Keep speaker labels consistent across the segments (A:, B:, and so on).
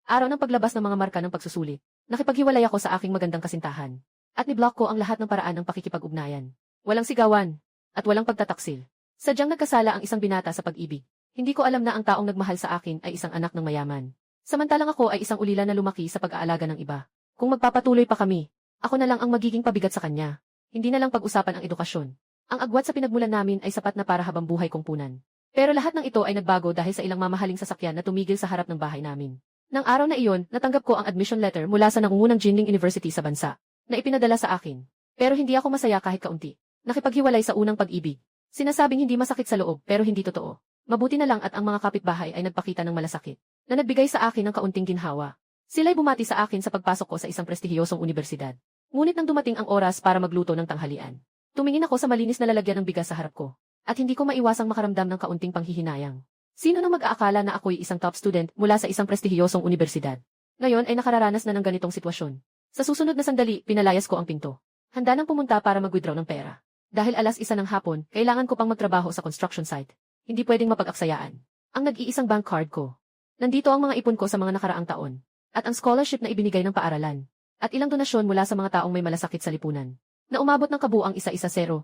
A: Araw ng paglabas ng mga marka ng pagsusulit. Nakipaghiwalay ako sa aking magandang kasintahan. At ni-block ko ang lahat ng paraan ng pakikipag-ugnayan. Walang sigawan. At walang pagtataksil. Sadyang nagkasala ang isang binata sa pag-ibig. Hindi ko alam na ang taong nagmahal sa akin ay isang anak ng mayaman. Samantalang ako ay isang ulila na lumaki sa pag-aalaga ng iba. Kung magpapatuloy pa kami, ako na lang ang magiging pabigat sa kanya. Hindi na lang pag-usapan ang edukasyon. Ang agwat sa pinagmulan namin ay sapat na para habang buhay kong punan. Pero lahat ng ito ay nagbago dahil sa ilang mamahaling sasakyan na tumigil sa harap ng bahay namin. Nang araw na iyon, natanggap ko ang admission letter mula sa nangungunang Jinling University sa bansa, na ipinadala sa akin. Pero hindi ako masaya kahit kaunti. Nakipaghiwalay sa unang pag-ibig. Sinasabing hindi masakit sa loob pero hindi totoo. Mabuti na lang at ang mga kapitbahay ay nagpakita ng malasakit, na nagbigay sa akin ng kaunting ginhawa. Sila'y bumati sa akin sa pagpasok ko sa isang prestihiyosong universidad. Ngunit nang dumating ang oras para magluto ng tanghalian, tumingin ako sa malinis na lalagyan ng bigas sa harap ko. At hindi ko maiwasang makaramdam ng kaunting panghihinayang. Sino nang mag-aakala na ako'y isang top student mula sa isang prestihiyosong universidad? Ngayon ay nakararanas na ng ganitong sitwasyon. Sa susunod na sandali, pinalayas ko ang pinto. Handa nang pumunta para mag-withdraw ng pera. Dahil 1:00 ng hapon, kailangan ko pang magtrabaho sa construction site. Hindi pwedeng mapag-aksayaan. Ang nag-iisang bank card ko. Nandito ang mga ipon ko sa mga nakaraang taon. At ang scholarship na ibinigay ng paaralan. At ilang donasyon mula sa mga taong may malasakit sa lipunan. Na umabot ng kabuang isa-isa 0,000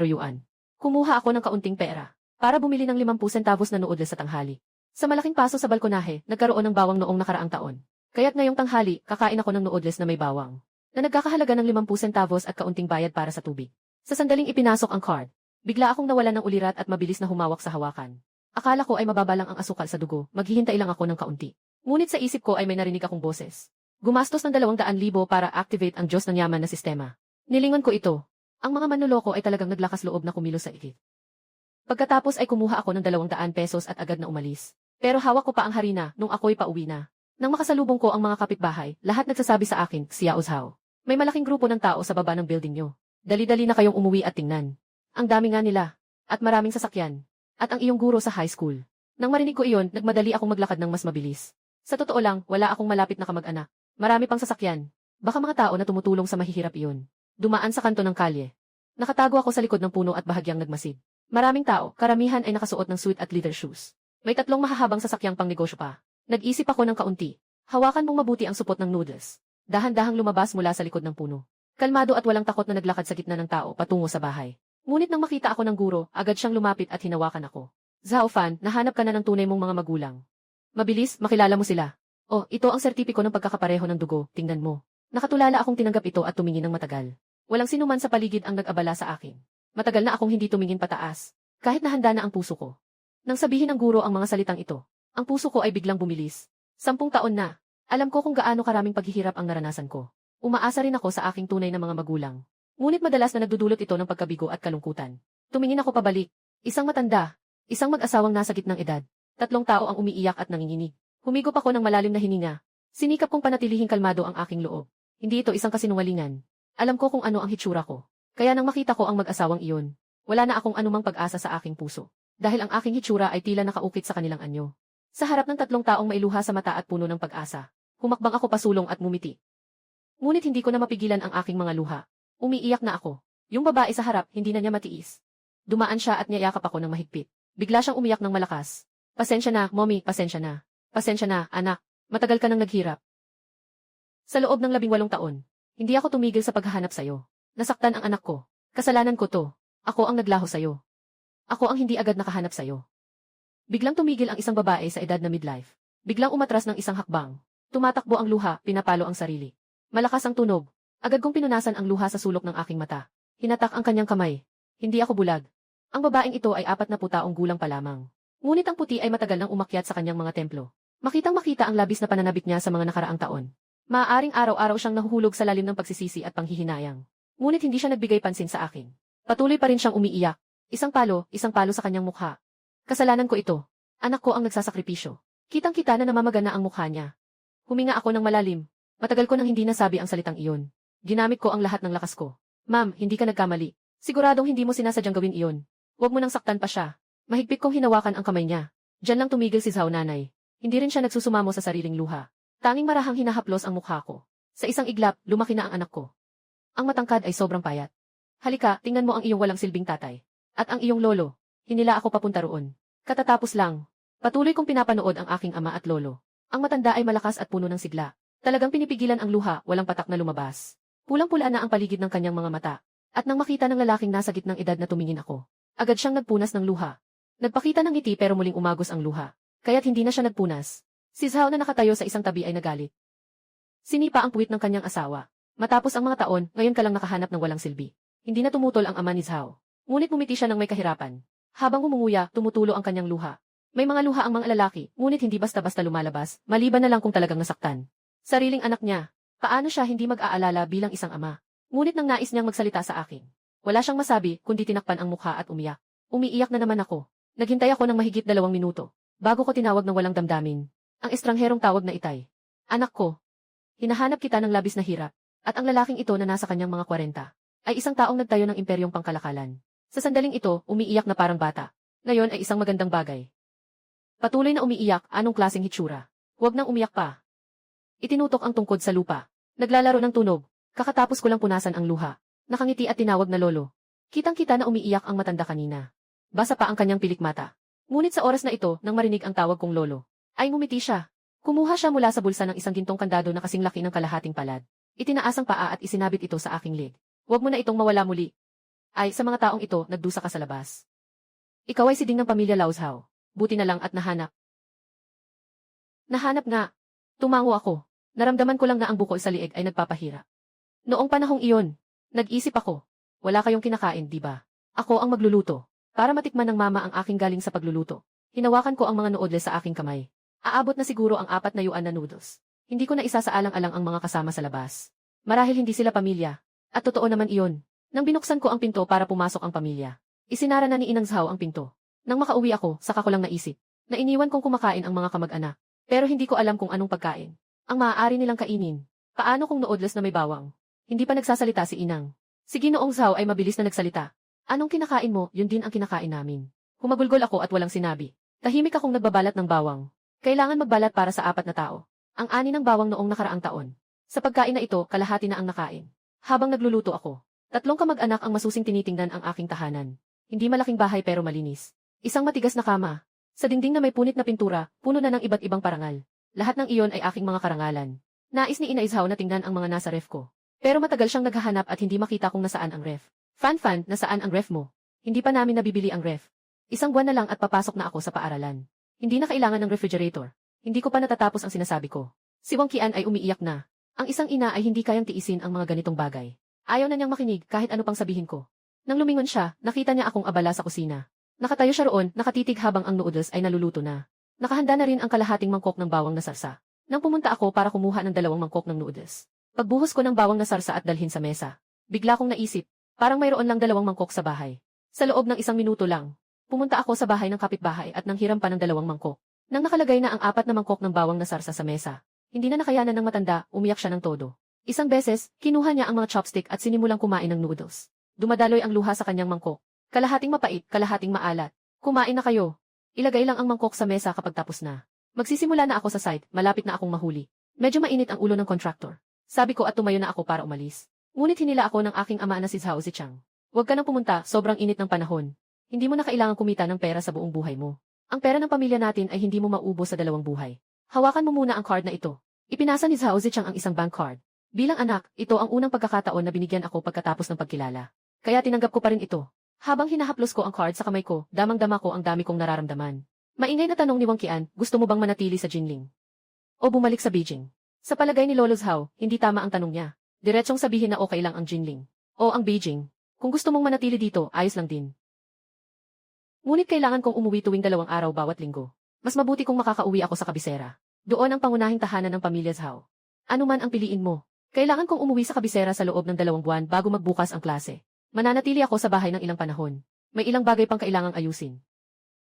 A: yuan. Kumuha ako ng kaunting pera para bumili ng 50 centavos na noodles sa tanghali. Sa malaking paso sa balkonahe, nagkaroon ng bawang noong nakaraang taon. Kaya't ngayong tanghali, kakain ako ng noodles na may bawang, na nagkakahalaga ng 50 centavos at kaunting bayad para sa tubig. Sa sandaling ipinasok ang card, bigla akong nawalan ng ulirat at mabilis na humawak sa hawakan. Akala ko ay mababa lang ang asukal sa dugo, maghihintay lang ako ng kaunti. Ngunit sa isip ko ay may narinig akong boses. Gumastos ng 200,000 para activate ang Diyos ng yaman na sistema. Nilingon ko ito. Ang mga manloloko ay talagang naglakas loob na kumilos sa ikit. Pagkatapos ay kumuha ako ng 200 pesos at agad na umalis. Pero hawak ko pa ang harina nung ako'y pauwi na. Nang makasalubong ko ang mga kapitbahay, lahat nagsasabi sa akin, Xiao Zhao. May malaking grupo ng tao sa baba ng building nyo. Dali-dali na kayong umuwi at tingnan. Ang dami nga nila. At maraming sasakyan. At ang iyong guro sa high school. Nang marinig ko iyon, nagmadali akong maglakad ng mas mabilis. Sa totoo lang, wala akong malapit na kamag-anak. Marami pang sasakyan. Baka mga tao na tumutulong sa mahihirap iyon. Dumaan sa kanto ng kalye. Nakatago ako sa likod ng puno at bahagyang nagmasid. Maraming tao, karamihan ay nakasuot ng suit at leather shoes. May 3 mahahabang sasakyang pangnegosyo pa. Nag-isip ako ng kaunti. Hawakan mong mabuti ang supot ng noodles. Dahan-dahang lumabas mula sa likod ng puno. Kalmado at walang takot na naglakad sa gitna ng tao patungo sa bahay. Ngunit nang makita ako ng guro, agad siyang lumapit at hinawakan ako. Zhao Fan, nahanap ka na ng tunay mong mga magulang. Mabilis, makilala mo sila. Oh, ito ang sertipiko ng pagkakapareho ng dugo, tingnan mo. Nakatulala akong tinanggap ito at tumingin ng matagal. Walang sinuman sa paligid ang nag-abala sa akin. Matagal na akong hindi tumingin pataas, kahit nahanda na ang puso ko. Nang sabihin ng guro ang mga salitang ito, ang puso ko ay biglang bumilis. 10 taon na. Alam ko kung gaano karaming paghihirap ang naranasan ko. Umaasa rin ako sa aking tunay na mga magulang. Ngunit madalas na nagdudulot ito ng pagkabigo at kalungkutan. Tumingin ako pabalik. Isang matanda, isang mag-asawang nasa gitnang edad. 3 tao ang umiiyak at nanginginig. Humigop ako ng malalim na hininga. Sinikap kong panatilihing kalmado ang aking loob. Hindi ito isang kasinungalingan. Alam ko kung ano ang hitsura ko. Kaya nang makita ko ang mag-asawang iyon, wala na akong anumang pag-asa sa aking puso. Dahil ang aking hitsura ay tila nakaukit sa kanilang anyo. Sa harap ng 3 taong may luha sa mata at puno ng pag-asa, humakbang ako pasulong at ngumiti. Ngunit hindi ko na mapigilan ang aking mga luha. Umiiyak na ako. Yung babae sa harap, hindi na niya matiis. Dumaan siya at niyayakap ako ng mahigpit. Bigla siyang umiyak ng malakas. Pasensya na, mommy, pasensya na. Pasensya na, anak. Matagal ka nang naghirap. Sa loob ng 18 taon, hindi ako tumigil sa paghahanap sa'yo. Nasaktan ang anak ko. Kasalanan ko to. Ako ang naglaho sa'yo. Ako ang hindi agad nakahanap sa'yo. Biglang tumigil ang isang babae sa edad na midlife. Biglang umatras ng isang hakbang. Tumatakbo ang luha, pinapalo ang sarili. Malakas ang tunog. Agad kong pinunasan ang luha sa sulok ng aking mata. Hinatak ang kanyang kamay. Hindi ako bulag. Ang babaeng ito ay 40 taong gulang pa lamang. Ngunit ang puti ay matagal nang umakyat sa kanyang mga templo. Makitang-makita ang labis na pananabik niya sa mga nakaraang taon. Maaaring araw-araw siyang nahuhulog sa lalim ng pagsisisi at panghihinayang. Ngunit hindi siya nagbigay pansin sa akin. Patuloy pa rin siyang umiiyak. Isang palo sa kanyang mukha. Kasalanan ko ito. Anak ko ang nagsasakripisyo. Kitang-kita na namamagana ang mukha niya. Huminga ako ng malalim. Matagal ko nang hindi nasabi ang salitang iyon. Ginamit ko ang lahat ng lakas ko. Ma'am, hindi ka nagkamali. Siguradong hindi mo sinasadyang gawin iyon. Huwag mo nang saktan pa siya. Mahigpit kong hinawakan ang kamay niya. Diyan lang tumigil si Zhao nanay. Hindi rin siya nagsusumamo sa sariling luha. Tanging marahang hinahaplos ang mukha ko. Sa isang iglap, lumaki na ang anak ko. Ang matangkad ay sobrang payat. Halika, tingnan mo ang iyong walang silbing tatay. At ang iyong lolo. Hinila ako papunta roon. Katatapos lang. Patuloy kong pinapanood ang aking ama at lolo. Ang matanda ay malakas at puno ng sigla. Talagang pinipigilan ang luha, walang patak na lumabas. Pulang-pula na ang paligid ng kanyang mga mata. At nang makita ng lalaking nasa gitnang edad na tumingin ako, agad siyang nagpunas ng luha. Nagpakita ng ngiti pero muling umagos ang luha. Kaya't hindi na siya nagpunas. Si Zhao na nakatayo sa isang tabi ay nagalit. Sinipa ang puwit ng kanyang asawa. Matapos ang mga taon, ngayon ka lang nakahanap ng walang silbi. Hindi na tumutol ang ama ni Zhao. Ngunit bumiti siya ng may kahirapan. Habang umunguya, tumutulo ang kanyang luha. May mga luha ang mga lalaki, ngunit hindi basta-basta lumalabas, maliban na lang kung talagang nasaktan. Sariling anak niya. Paano siya hindi mag-aalala bilang isang ama? Ngunit nang nais niyang magsalita sa akin, wala siyang masabi kundi tinakpan ang mukha at umiyak. Umiiyak na naman ako. Naghintay ako ng mahigit 2 minuto, bago ko tinawag ng walang damdamin. Ang estrangherong tawag na Itay. Anak ko. Hinahanap kita ng labis na hirap, at ang lalaking ito na nasa kanyang mga 40, ay isang taong nagtayo ng imperyong pangkalakalan. Sa sandaling ito, umiiyak na parang bata. Ngayon ay isang magandang bagay. Patuloy na umiiyak, anong klaseng hitsura? Huwag nang umiyak pa. Itinutok ang tungkod sa lupa. Naglalaro ng tunog. Kakatapos ko lang punasan ang luha. Nakangiti at tinawag na lolo. Kitang-kita na umiiyak ang matanda kanina. Basa pa ang kanyang pilikmata. Ngunit sa oras na ito, nang marinig ang tawag kong lolo, ay ngumiti siya. Kumuha siya mula sa bulsa ng isang gintong kandado na kasing laki ng kalahating palad. Itinaas ang paa at isinabit ito sa aking leg. Huwag mo na itong mawala muli. Ay, sa mga taong ito, nagdusa ka sa labas. Ikaw ay siding ng pamilya Lauzhao. Buti na lang at nahanap. Nahanap nga. Tumango ako. Naramdaman ko lang na ang bukol sa lieg ay nagpapahira. Noong panahong iyon, nag-isip ako. Wala kayong kinakain, di ba? Ako ang magluluto. Para matikman ng mama ang aking galing sa pagluluto. Hinawakan ko ang mga noodles sa aking kamay. Aabot na siguro ang 4 na yuan na noodles. Hindi ko na isasaalang-alang ang mga kasama sa labas. Marahil hindi sila pamilya. At totoo naman iyon. Nang binuksan ko ang pinto para pumasok ang pamilya, isinara na ni Inang Zhao ang pinto. Nang makauwi ako, saka ko lang naisip na iniwan kong kumakain ang mga kamag-anak. Pero hindi ko alam kung anong pagkain ang maaari nilang kainin. Paano kung noodles na may bawang? Hindi pa nagsasalita si Inang. Si Ginoong Zhao ay mabilis na nagsalita. Anong kinakain mo, yun din ang kinakain namin. Humagulgol ako at walang sinabi. Tahimik akong nagbabalat ng bawang. Kailangan magbalat para sa 4 na tao. Ang 6 ng bawang noong nakaraang taon. Sa pagkain na ito, kalahati na ang nakain. Habang nagluluto ako, 3 kamag-anak ang masusing tinitingnan ang aking tahanan. Hindi malaking bahay pero malinis. Isang matigas na kama. Sa dingding na may punit na pintura, puno na ng iba't ibang parangal. Lahat ng iyon ay aking mga karangalan. Nais ni Inay Zhao na tingnan ang mga nasa ref ko. Pero matagal siyang naghahanap at hindi makita kung nasaan ang ref. Fan, nasaan ang ref mo? Hindi pa namin nabibili ang ref. 1 buwan na lang at papasok na ako sa paaralan. Hindi na kailangan ng refrigerator. Hindi ko pa natatapos ang sinasabi ko. Si Wang Qian ay umiiyak na. Ang isang ina ay hindi kayang tiisin ang mga ganitong bagay. Ayaw na niyang makinig kahit ano pang sabihin ko. Nang lumingon siya, nakita niya akong abala sa kusina. Nakatayo siya roon, nakatitig habang ang noodles ay naluluto na. Nakahanda na rin ang kalahating mangkok ng bawang na sarsa. Nang pumunta ako para kumuha ng 2 mangkok ng noodles. Pagbuhos ko ng bawang na sarsa at dalhin sa mesa, bigla kong naisip, parang mayroon lang 2 mangkok sa bahay. Sa loob ng 1 minuto lang, pumunta ako sa bahay ng kapitbahay at nang hiram pa ng 2 mangkok. Nang nakalagay na ang 4 na mangkok ng bawang na sarsa sa mesa, hindi na nakayanan ng matanda, umiyak siya ng todo. Isang beses, kinuha niya ang mga chopstick at sinimulang kumain ng noodles. Dumadaloy ang luha sa kanyang mangkok. Kalahating mapait, kalahating maalat. Kumain na kayo. Ilagay lang ang mangkok sa mesa kapag tapos na. Magsisimula na ako sa site, malapit na akong mahuli. Medyo mainit ang ulo ng contractor. Sabi ko at tumayo na ako para umalis. Ngunit hinila ako ng aking ama na si Zhao Zichang. Huwag ka nang pumunta, sobrang init ng panahon. Hindi mo na kailangang kumita ng pera sa buong buhay mo. Ang pera ng pamilya natin ay hindi mo maubos sa 2 buhay. Hawakan mo muna ang card na ito. Ipinasa ni Zhao Zichang ang isang bank card. Bilang anak, ito ang unang pagkakataon na binigyan ako pagkatapos ng pagkilala. Kaya tinanggap ko pa rin ito. Habang hinahaplos ko ang card sa kamay ko, damang-dama ko ang dami kong nararamdaman. Maingay na tanong ni Wang Qian, gusto mo bang manatili sa Jinling? O bumalik sa Beijing? Sa palagay ni Lolo Zhao, hindi tama ang tanong niya. Diretsong sabihin na okay lang ang Jinling. O ang Beijing. Kung gusto mong manatili dito, ayos lang din. Ngunit kailangan kong umuwi tuwing 2 araw bawat linggo. Mas mabuti kung makakauwi ako sa kabisera. Doon ang pangunahing tahanan ng pamilya Zhao. Ano man ang piliin mo. Kailangan kong umuwi sa kabisera sa loob ng 2 buwan bago magbukas ang klase. Mananatili ako sa bahay ng ilang panahon. May ilang bagay pang kailangang ayusin.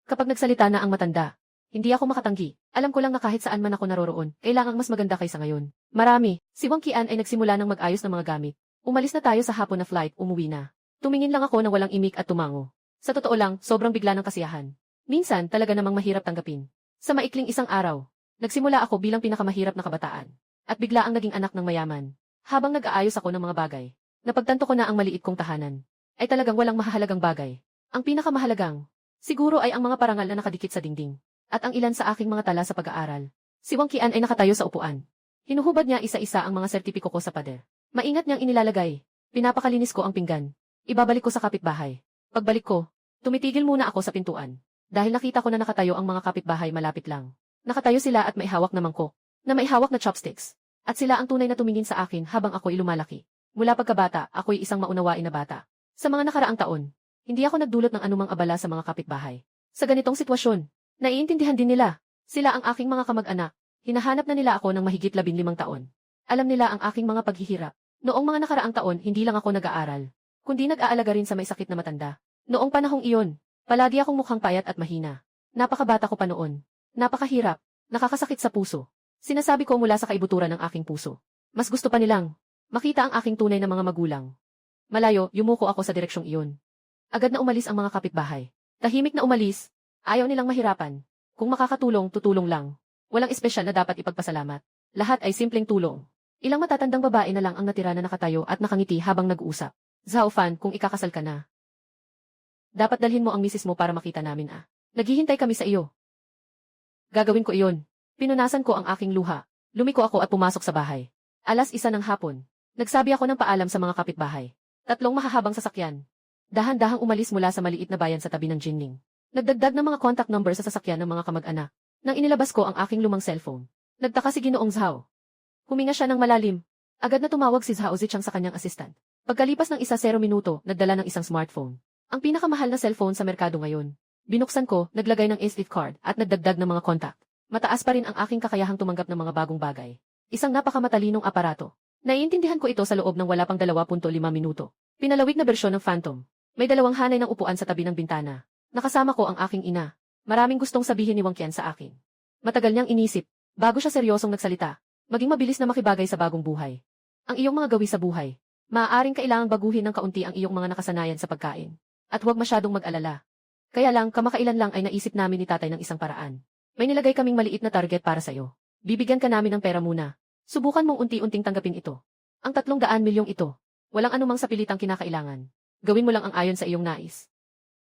A: Kapag nagsalita na ang matanda, hindi ako makatanggi. Alam ko lang na kahit saan man ako naroroon, kailangang mas maganda kaysa ngayon. Marami. Si Wang Qian ay nagsimula ng mag-ayos ng mga gamit. Umalis na tayo sa hapon na flight, umuwi na. Tumingin lang ako na walang imik at tumango. Sa totoo lang, sobrang bigla ng kasiyahan. Minsan, talaga namang mahirap tanggapin. Sa maikling 1 araw, nagsimula ako bilang pinakamahirap na kabataan. At bigla ang naging anak ng mayaman. Habang nag-aayos ako ng mga bagay, napagtanto ko na ang maliit kong tahanan ay talagang walang mahalagang bagay. Ang pinakamahalagang, siguro ay ang mga parangal na nakadikit sa dingding, at ang ilan sa aking mga tala sa pag-aaral. Si Wang Qian ay nakatayo sa upuan. Hinuhubad niya isa-isa ang mga sertipiko ko sa pader. Maingat niyang inilalagay. Pinapakalinis ko ang pinggan. Ibabalik ko sa kapitbahay. Pagbalik ko, tumitigil muna ako sa pintuan. Dahil nakita ko na nakatayo ang mga kapitbahay malapit lang. Nakatayo sila at may hawak na mangkok, na may hawak na chopsticks. At sila ang tunay na tumingin sa akin habang ako'y lumalaki. Mula pagkabata, ako'y isang maunawain na bata. Sa mga nakaraang taon, hindi ako nagdulot ng anumang abala sa mga kapitbahay. Sa ganitong sitwasyon, naiintindihan din nila. Sila ang aking mga kamag-anak. Hinahanap na nila ako ng mahigit 15 taon. Alam nila ang aking mga paghihirap. Noong mga nakaraang taon, hindi lang ako nag-aaral, kundi nag-aalaga rin sa may sakit na matanda. Noong panahong iyon, palagi akong mukhang payat at mahina. Napakabata ko pa noon. Napakahirap. Nakakasakit sa puso. Sinasabi ko mula sa kaibuturan ng aking puso. Mas gusto pa nilang makita ang aking tunay na mga magulang. Malayo, yumuko ako sa direksyong iyon. Agad na umalis ang mga kapitbahay. Tahimik na umalis. Ayaw nilang mahirapan. Kung makakatulong, tutulong lang. Walang espesyal na dapat ipagpasalamat. Lahat ay simpleng tulong. Ilang matatandang babae na lang ang natira na nakatayo at nakangiti habang nag-uusap. Zhao Fan, kung ikakasal ka na, dapat dalhin mo ang misis mo para makita namin Naghihintay kami sa iyo. Gagawin ko iyon. Pinunasan ko ang aking luha. Lumiko ako at pumasok sa bahay. 1:00 ng hapon. Nagsabi ako ng paalam sa mga kapitbahay. 3 mahahabang sasakyan. Dahan-dahang umalis mula sa maliit na bayan sa tabi ng Jinling. Nagdagdag ng mga contact number sa sasakyan ng mga kamag-anak. Nang inilabas ko ang aking lumang cellphone, nagtaka si Ginoong Zhao. Huminga siya ng malalim. Agad na tumawag si Zhao Zichang sa kanyang assistant. Pagkalipas ng 10 minuto, nagdala ng isang smartphone. Ang pinakamahal na cellphone sa merkado ngayon. Binuksan ko, naglagay ng SD card at nagdagdag ng mga contact. Mataas pa rin ang aking kakayahang tumanggap ng mga bagong bagay. Isang napakamatalinong aparato. Naiintindihan ko ito sa loob ng wala pang 2.5 minuto. Pinalawig na bersyon ng Phantom. May 2 hanay ng upuan sa tabi ng bintana. Nakasama ko ang aking ina. Maraming gustong sabihin ni Wang Qian sa akin. Matagal niyang inisip, bago siya seryosong nagsalita. Maging mabilis na makibagay sa bagong buhay. Ang iyong mga gawi sa buhay. Maaaring kailangang baguhin ng kaunti ang iyong mga nakasanayan sa pagkain. At huwag masyadong mag-alala. Kaya lang, kamakailan lang ay naisip namin ni tatay ng isang paraan. May nilagay kaming maliit na target para sa'yo. Bibigyan ka namin ng pera muna. Subukan mong unti-unting tanggapin ito. Ang 300 milyong ito. Walang anumang sapilitang kinakailangan. Gawin mo lang ang ayon sa iyong nais.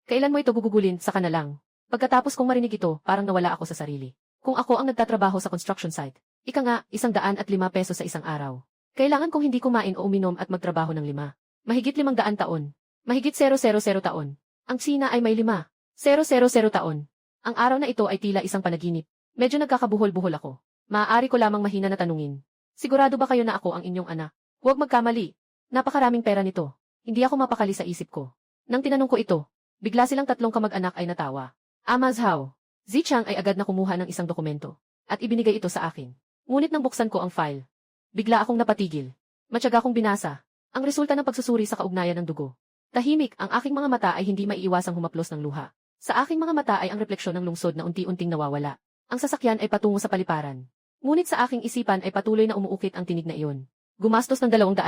A: Kailan mo ito gugugulin, saka na lang. Pagkatapos kong marinig ito, parang nawala ako sa sarili. Kung ako ang nagtatrabaho sa construction site, ika nga, 105 pesos sa isang araw. Kailangan kong hindi kumain o uminom at magtrabaho ng 5. Mahigit 500 taon. Mahigit 000 taon. Ang China ay may 5,000 taon. Ang araw na ito ay tila isang panaginip. Medyo nagkakabuhol-buhol ako. Maaari ko lamang mahina na tanungin. Sigurado ba kayo na ako ang inyong anak? Huwag magkamali. Napakaraming pera nito. Hindi ako mapakali sa isip ko. Nang tinanong ko ito, bigla silang 3 kamag-anak ay natawa. Ama Zhao. Zichang ay agad na kumuha ng isang dokumento. At ibinigay ito sa akin. Ngunit nang buksan ko ang file, bigla akong napatigil. Matyaga kong binasa. Ang resulta ng pagsusuri sa kaugnayan ng dugo. Tahimik, ang aking mga mata ay hindi maiiwasang humaplos ng luha. Sa aking mga mata ay ang refleksyon ng lungsod na unti-unting nawawala. Ang sasakyan ay patungo sa paliparan. Ngunit sa aking isipan ay patuloy na umuukit ang tinig na iyon. Gumastos ng 200,000.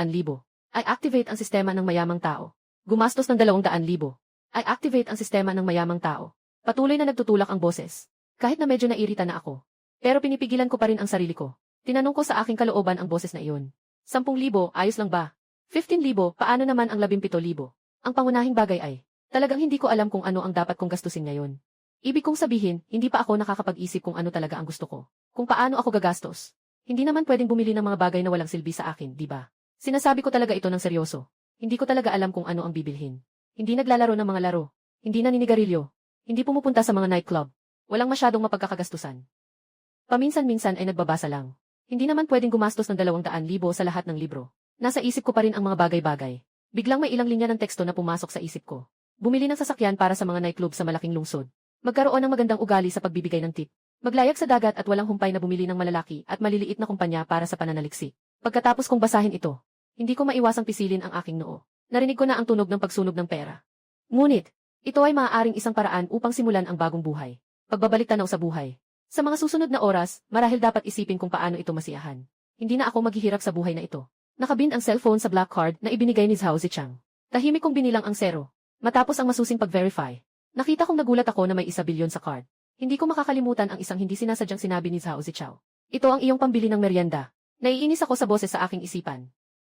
A: Ay activate ang sistema ng mayamang tao. Gumastos ng 200,000. Ay activate ang sistema ng mayamang tao. Patuloy na nagtutulak ang boses. Kahit na medyo nairita na ako. Pero pinipigilan ko pa rin ang sarili ko. Tinanong ko sa aking kalooban ang boses na iyon. 10,000, ayos lang ba? 15,000, paano naman ang 17,000? Ang pangunahing bagay ay, talagang hindi ko alam kung ano ang dapat kong gastusin ngayon. Ibig kong sabihin, hindi pa ako nakakapag-isip kung ano talaga ang gusto ko. Kung paano ako gagastos. Hindi naman pwedeng bumili ng mga bagay na walang silbi sa akin, di ba? Sinasabi ko talaga ito ng seryoso. Hindi ko talaga alam kung ano ang bibilhin. Hindi naglalaro ng mga laro. Hindi naninigarilyo. Hindi pumupunta sa mga nightclub. Walang masyadong mapagkakagastusan. Paminsan-minsan ay nagbabasa lang. Hindi naman pwedeng gumastos ng 200,000 sa lahat ng libro. Nasa isip ko pa rin ang mga bagay-bagay. Biglang may ilang linya ng teksto na pumasok sa isip ko. Bumili ng sasakyan para sa mga nightclub sa malaking lungsod. Magkaroon ng magandang ugali sa pagbibigay ng tip. Maglayag sa dagat at walang humpay na bumili ng malalaki at maliliit na kumpanya para sa pananaliksik. Pagkatapos kong basahin ito, hindi ko maiwasang pisilin ang aking noo. Narinig ko na ang tunog ng pagsunog ng pera. Ngunit, ito ay maaaring isang paraan upang simulan ang bagong buhay. Pagbabalik tanaw sa buhay. Sa mga susunod na oras, marahil dapat isipin kung paano ito masiyahan. Hindi na ako maghihirap sa buhay na ito. Nakabin ang cellphone sa black card na ibinigay ni Zhao Zichang. Tahimik kong binilang ang 0. Matapos ang masusing pag-verify, nakita kong nagulat ako na may 1 bilyon sa card. Hindi ko makakalimutan ang isang hindi sinasadyang sinabi ni Zhao Zichao. Ito ang iyong pambili ng merienda. Naiinis ako sa boses sa aking isipan.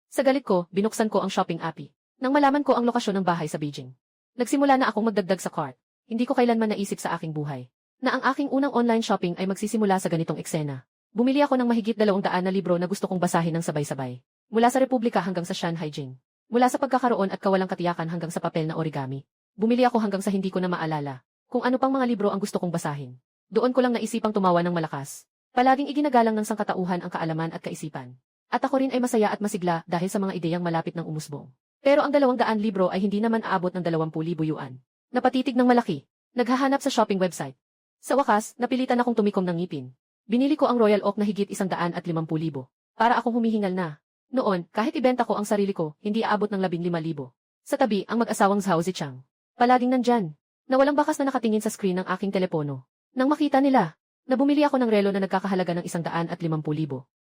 A: Sa galit ko, binuksan ko ang shopping app. Nang malaman ko ang lokasyon ng bahay sa Beijing. Nagsimula na akong magdagdag sa cart. Hindi ko kailanman naisip sa aking buhay na ang aking unang online shopping ay magsisimula sa ganitong eksena. Bumili ako ng mahigit 200 na libro na gusto kong basahin ng sabay-sabay. Mula sa Republika hanggang sa Shanghai Jing. Mula sa pagkakaroon at kawalang katiyakan hanggang sa papel na origami. Bumili ako hanggang sa hindi ko na maalala kung ano pang mga libro ang gusto kong basahin. Doon ko lang naisipang tumawa ng malakas. Palaging iginagalang ng sangkatauhan ang kaalaman at kaisipan. At ako rin ay masaya at masigla dahil sa mga ideyang malapit ng umusbong. Pero ang 200 libro ay hindi naman aabot ng 20,000 yuan. Napatitig ng malaki. Naghahanap sa shopping website. Sa wakas, napilitan akong tumikom ng ngipin. Binili ko ang Royal Oak na higit 150,000 para akong humihingal na. Noon, kahit ibenta ko ang sarili ko, hindi aabot ng 15,000. Sa tabi, ang mag-asawang Zhao Zichang. Palaging nandyan, na walang bakas na nakatingin sa screen ng aking telepono. Nang makita nila, na bumili ako ng relo na nagkakahalaga ng 150,000.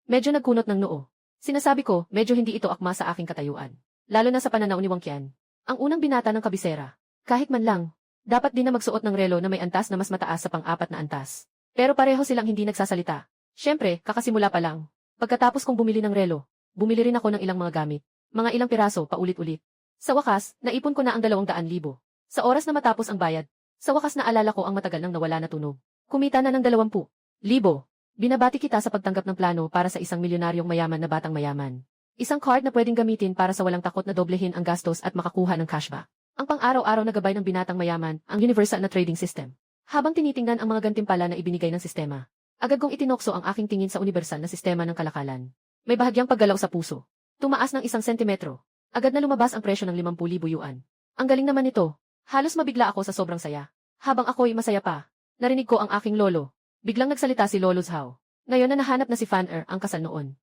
A: Medyo nagkunot ng noo. Sinasabi ko, medyo hindi ito akma sa aking katayuan. Lalo na sa pananaw ni Wang Qian. Ang unang binata ng kabisera. Kahit man lang, dapat din na magsuot ng relo na may antas na mas mataas sa pang-4 na antas. Pero pareho silang hindi nagsasalita. Siyempre, kakasimula pa lang. Pagkatapos kong bumili ng relo, bumili rin ako ng ilang mga gamit. Mga ilang piraso, paulit-ulit. Sa wakas, naipon ko na ang 200,000. Sa oras na matapos ang bayad, sa wakas naalala ko ang matagal nang nawala na tunog. Kumita na ng 20,000. Binabati kita sa pagtanggap ng plano para sa isang milyonaryong mayaman na batang mayaman. Isang card na pwedeng gamitin para sa walang takot na doblehin ang gastos at makakuha ng cashback. Ang pang-araw-araw na gabay ng binatang mayaman, ang universal na trading system. Habang tinitingnan ang mga gantimpala na ibinigay ng sistema, agad kong itinokso ang aking tingin sa universal na sistema ng kalakalan. May bahagyang paggalaw sa puso. Tumaas ng 1 sentimetro. Agad na lumabas ang presyo ng 50,000 yuan. Ang galing naman nito. Halos mabigla ako sa sobrang saya. Habang ako'y masaya pa, narinig ko ang aking lolo. Biglang nagsalita si Lolo Zhao. Ngayon na nahanap na si Fan-er ang kasal noon.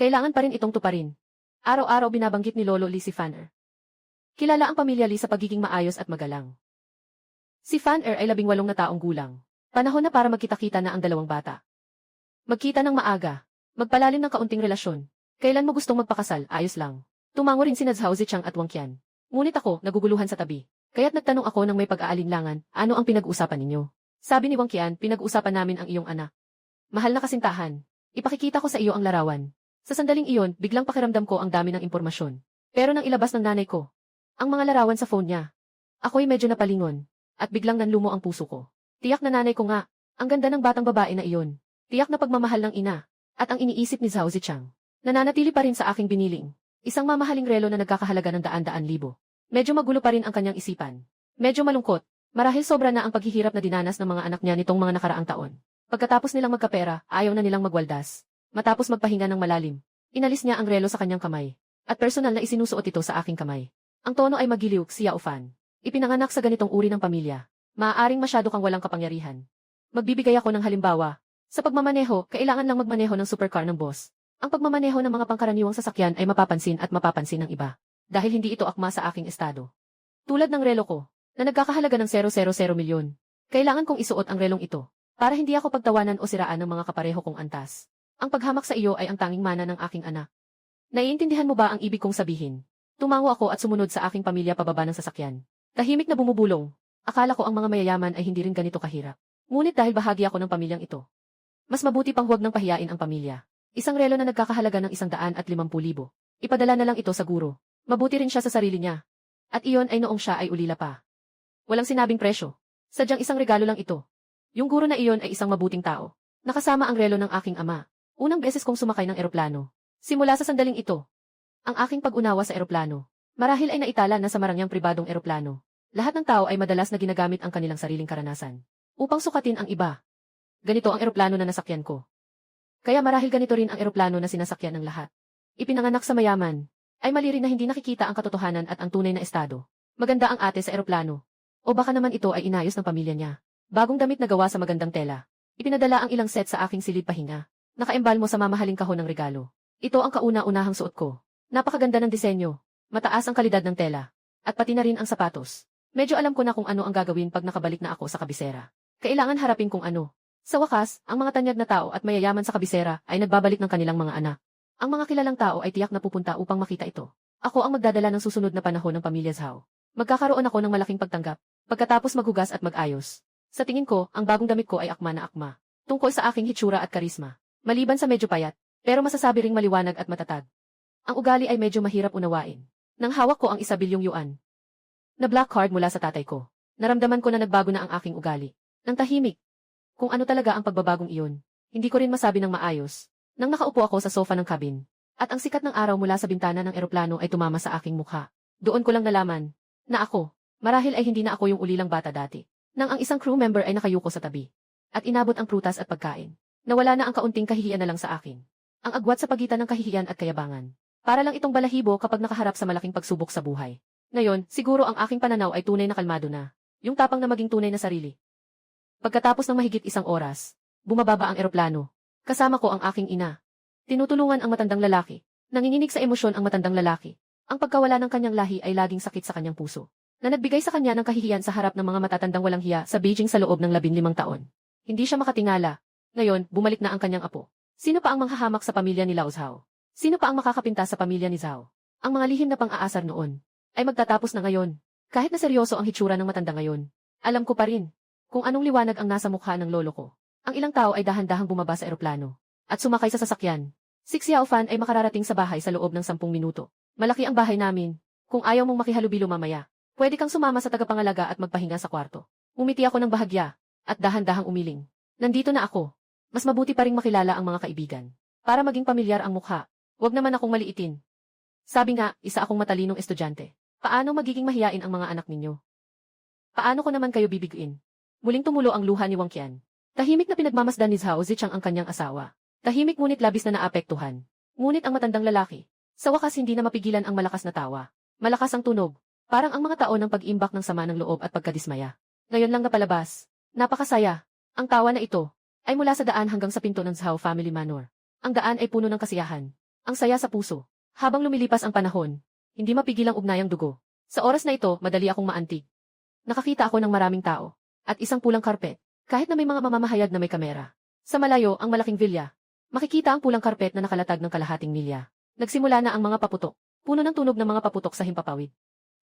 A: Kailangan pa rin itong tuparin. Araw-araw binabanggit ni Lolo Lee si Fan-er. Kilala ang pamilya Lee sa pagiging maayos at magalang. Si Fan-er ay 18 na taong gulang. Panahon na para magkita-kita na ang dalawang bata. Magkita ng maaga. Magpalalim ng kaunting relasyon. Kailan mo gustong magpakasal, ayos lang. Tumango rin sina Zhao Zichang at Wang Qian. Ngunit ako, naguguluhan sa tabi. Kaya't nagtanong ako ng may pag-aalinlangan, ano ang pinag-uusapan ninyo? Sabi ni Wang Qian, pinag-uusapan namin ang iyong anak. Mahal na kasintahan. Ipakikita ko sa iyo ang larawan. Sa sandaling iyon, biglang pakiramdam ko ang dami ng impormasyon. Pero nang ilabas ng nanay ko, ang mga larawan sa phone niya. Ako'y medyo napalingon. At biglang nanlumo ang puso ko. Tiyak na nanay ko nga, ang ganda ng batang babae na iyon. Tiyak na pagmamahal ng ina. At ang iniisip ni Zhao Zichang. Nananatili pa rin sa aking biniling. Isang mamahaling relo na nagkakahalaga ng 100,000. Medyo magulo pa rin ang kanyang isipan. Medyo malungkot. Marahil sobra na ang paghihirap na dinanas ng mga anak niya nitong mga nakaraang taon. Pagkatapos nilang magkapera, ayaw na nilang magwaldas. Matapos magpahinga ng malalim, inalis niya ang relo sa kanyang kamay. At personal na isinusuot ito sa aking kamay. Ang tono ay magiliw, si Yao Fan. Ipinanganak sa ganitong uri ng pamilya. Maaaring masyado kang walang kapangyarihan. Magbibigay ako ng halimbawa. Sa pagmamaneho, kailangan lang magmaneho ng supercar ng boss. Ang pagmamaneho ng mga pangkaraniwang sasakyan ay mapapansin at mapapansin ng iba. Dahil hindi ito akma sa aking estado. Tulad ng relo ko, na nagkakahalaga ng 000 milyon. Kailangan kong isuot ang relong ito, para hindi ako pagtawanan o siraan ng mga kapareho kong antas. Ang paghamak sa iyo ay ang tanging mana ng aking anak. Naiintindihan mo ba ang ibig kong sabihin? Tumango ako at sumunod sa aking pamilya pababa ng sasakyan. Tahimik na bumubulong. Akala ko ang mga mayayaman ay hindi rin ganito kahirap. Ngunit dahil bahagi ako ng pamilyang ito, mas mabuti pang huwag nang pahiyain ang pamilya. Isang relo na nagkakahalaga ng 150,000. Ipadala na lang ito sa guro. Mabuti rin siya sa sarili niya. At iyon ay noong siya ay ulila pa. Walang sinabing presyo. Sadyang isang regalo lang ito. Yung guro na iyon ay isang mabuting tao. Nakasama ang relo ng aking ama. Unang beses kong sumakay ng eroplano. Simula sa sandaling ito, ang aking pag-unawa sa eroplano, marahil ay naitala na sa marangyang pribadong eroplano. Lahat ng tao ay madalas na ginagamit ang kanilang sariling karanasan upang sukatin ang iba. Ganito ang eroplano na nasakyan ko. Kaya marahil ganito rin ang eroplano na sinasakyan ng lahat. Ipinanganak sa mayaman, ay mali rin na hindi nakikita ang katotohanan at ang tunay na estado. Maganda ang ate sa eroplano. O baka naman ito ay inayos ng pamilya niya. Bagong damit na gawa sa magandang tela. Ipinadala ang ilang set sa aking silid pahinga. Nakaembalmo sa mamahaling kahon ng regalo. Ito ang kauna-unahang suot ko. Napakaganda ng disenyo. Mataas ang kalidad ng tela. At pati na rin ang sapatos. Medyo alam ko na kung ano ang gagawin pag nakabalik na ako sa kabisera. Kailangan harapin kung ano. Sa wakas, ang mga tanyag na tao at mayayaman sa kabisera ay nagbabalik ng kanilang mga anak. Ang mga kilalang tao ay tiyak na pupunta upang makita ito. Ako ang magdadala ng susunod na panahon ng pamilya Zhao. Magkakaroon ako ng malaking pagtanggap, pagkatapos maghugas at mag-ayos. Sa tingin ko, ang bagong damit ko ay akma na akma. Tungkol sa aking hitsura at karisma. Maliban sa medyo payat, pero masasabi ring maliwanag at matatag. Ang ugali ay medyo mahirap unawain. Nang hawak ko ang 1,000,000 yuan na black card mula sa tatay ko, naramdaman ko na nagbago na ang aking ugali. Nang tahimik. Kung ano talaga ang pagbabagong iyon, Hindi ko rin masabi ng maayos. Nang nakaupo ako sa sofa ng cabin, at ang sikat ng araw mula sa bintana ng eroplano ay tumama sa aking mukha. Doon ko lang nalaman na ako, marahil ay hindi na ako yung ulilang bata dati. Nang ang isang crew member ay nakayuko sa tabi at inabot ang prutas at pagkain. Nawala na ang kaunting kahihiyan na lang sa akin. Ang agwat sa pagitan ng kahihiyan at kayabangan. Para lang itong balahibo kapag nakaharap sa malaking pagsubok sa buhay. Ngayon, siguro ang aking pananaw ay tunay na kalmado na. Yung tapang na maging tunay na sarili. Pagkatapos ng mahigit isang oras, bumababa ang eroplano. Kasama ko ang aking ina. Tinutulungan ang matandang lalaki. Nanginginig sa emosyon ang matandang lalaki. Ang pagkawala ng kanyang lahi ay laging sakit sa kanyang puso. Na nagbigay sa kanya ng kahihiyan sa harap ng mga matatandang walang hiya sa Beijing sa loob ng 15 taon. Hindi siya makatingala. Ngayon, bumalik na ang kanyang apo. Sino pa ang manghahamak sa pamilya ni Lao Zhao? Sino pa ang makakapinta sa pamilya ni Zhao? Ang mga lihim na pang-aasar noon ay magtatapos na ngayon. Kahit na seryoso ang hitsura ng matanda ngayon, alam ko pa rin kung anong liwanag ang nasa mukha ng lolo ko. Ang ilang tao ay dahan-dahang bumaba sa eroplano at sumakay sa sasakyan. Si Xiao Fan ay makararating sa bahay sa loob ng 10 minuto. Malaki ang bahay namin. Kung ayaw mong makihalubilo mamaya, pwede kang sumama sa tagapangalaga at magpahinga sa kwarto. Umiti ako ng bahagya at dahan-dahang umiling. Nandito na ako. Mas mabuti pa ring makilala ang mga kaibigan. Para maging pamilyar ang mukha. Huwag naman akong maliitin. Sabi nga, isa akong matalinong estudyante. Paano magiging mahiyain ang mga anak ninyo? Paano ko naman kayo bibiguin? Muling tumulo ang luha ni Wang Qian. Tahimik na pinagmamasdan ni Zhao Zichang ang kanyang asawa. Tahimik ngunit labis na naapektuhan. Ngunit ang matandang lalaki, sa wakas hindi na mapigilan ang malakas na tawa. Malakas ang tunog, parang ang mga taon ng pag-imbak ng sama ng loob at pagkadismaya. Ngayon lang napalabas. Napakasaya. Ang tawa na ito ay mula sa daan hanggang sa pinto ng Zhao Family Manor. Ang daan ay puno ng kasiyahan. Ang saya sa puso. Habang lumilipas ang panahon, hindi mapigil ang ugnayang dugo. Sa oras na ito, madali akong maantig. Nakakita ako ng maraming tao at isang pulang karpet. Kahit na may mga mamamahayag na may kamera. Sa malayo, ang malaking villa. Makikita ang pulang karpet na nakalatag ng kalahating milya. Nagsimula na ang mga paputok. Puno ng tunog ng mga paputok sa himpapawid.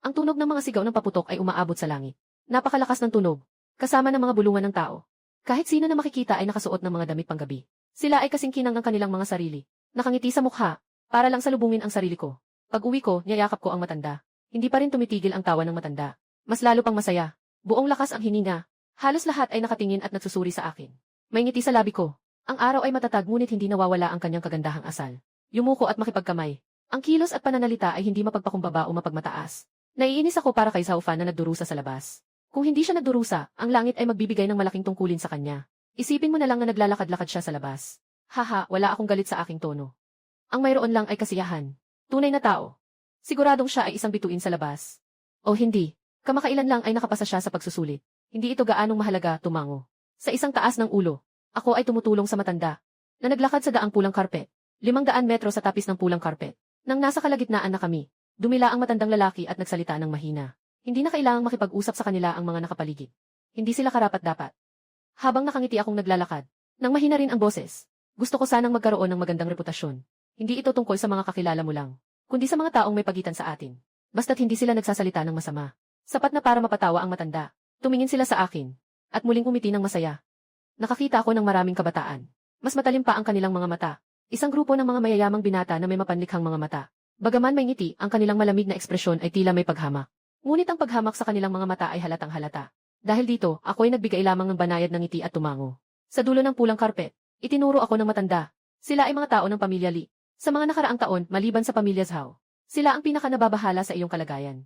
A: Ang tunog ng mga sigaw ng paputok ay umaabot sa langit. Napakalakas ng tunog. Kasama ng mga bulungan ng tao. Kahit sino na makikita ay nakasuot ng mga damit panggabi. Sila ay kasingkinang ng kanilang mga sarili. Nakangiti sa mukha, para lang salubungin ang sarili ko. Pag uwi ko, niyayakap ko ang matanda. Hindi pa rin tumitigil ang tawa ng matanda. Mas lalo pang masaya. Buong lakas ang hininga. Halos lahat ay nakatingin at nagsusuri sa akin. May ngiti sa labi ko. Ang araw ay matatag ngunit hindi nawawala ang kanyang kagandahang asal. Yumuko at makipagkamay. Ang kilos at pananalita ay hindi mapagpakumbaba o mapagmataas. Naiinis ako para kay Zhao Fan na nagdurusa sa labas. Kung hindi siya nagdurusa, ang langit ay magbibigay ng malaking tungkulin sa kanya. Isipin mo na lang na naglalakad-lakad siya sa labas. Haha, wala akong galit sa aking tono. Ang mayroon lang ay kasiyahan. Tunay na tao. Siguradong siya ay isang bituin sa labas. O hindi, kamakailan lang ay nakapasa siya sa pagsusulit. Hindi ito gaanong mahalaga, tumango. Sa isang taas ng ulo, ako ay tumutulong sa matanda, na naglakad sa daang pulang karpet. 500 metro sa tapis ng pulang karpet. Nang nasa kalagitnaan na kami, dumila ang matandang lalaki at nagsalita ng mahina. Hindi na kailangang makipag-usap sa kanila ang mga nakapaligid. Hindi sila karapat-dapat. Habang nakangiti akong naglalakad, nang mahina rin ang boses, gusto ko sanang magkaroon ng magandang reputasyon. Hindi ito tungkol sa mga kakilala mo lang, kundi sa mga taong may pagitan sa atin. Basta't hindi sila nagsasalita ng masama. Sapat na para mapatawa ang matanda. Tumingin sila sa akin, at muling umiti ng masaya. Nakakita ako ng maraming kabataan. Mas matalim pa ang kanilang mga mata. Isang grupo ng mga mayayamang binata na may mapanlikhang mga mata. Bagaman may ngiti, ang kanilang malamig na ekspresyon ay tila may paghamak. Ngunit ang paghamak sa kanilang mga mata ay halatang halata. Dahil dito, ako ay nagbigay lamang ng banayad ng ngiti at tumango. Sa dulo ng pulang karpet, itinuro ako ng matanda. Sila ay mga tao ng pamilya Li. Sa mga nakaraang taon, maliban sa pamilya Zhao, sila ang pinaka-nababahala sa iyong kalagayan.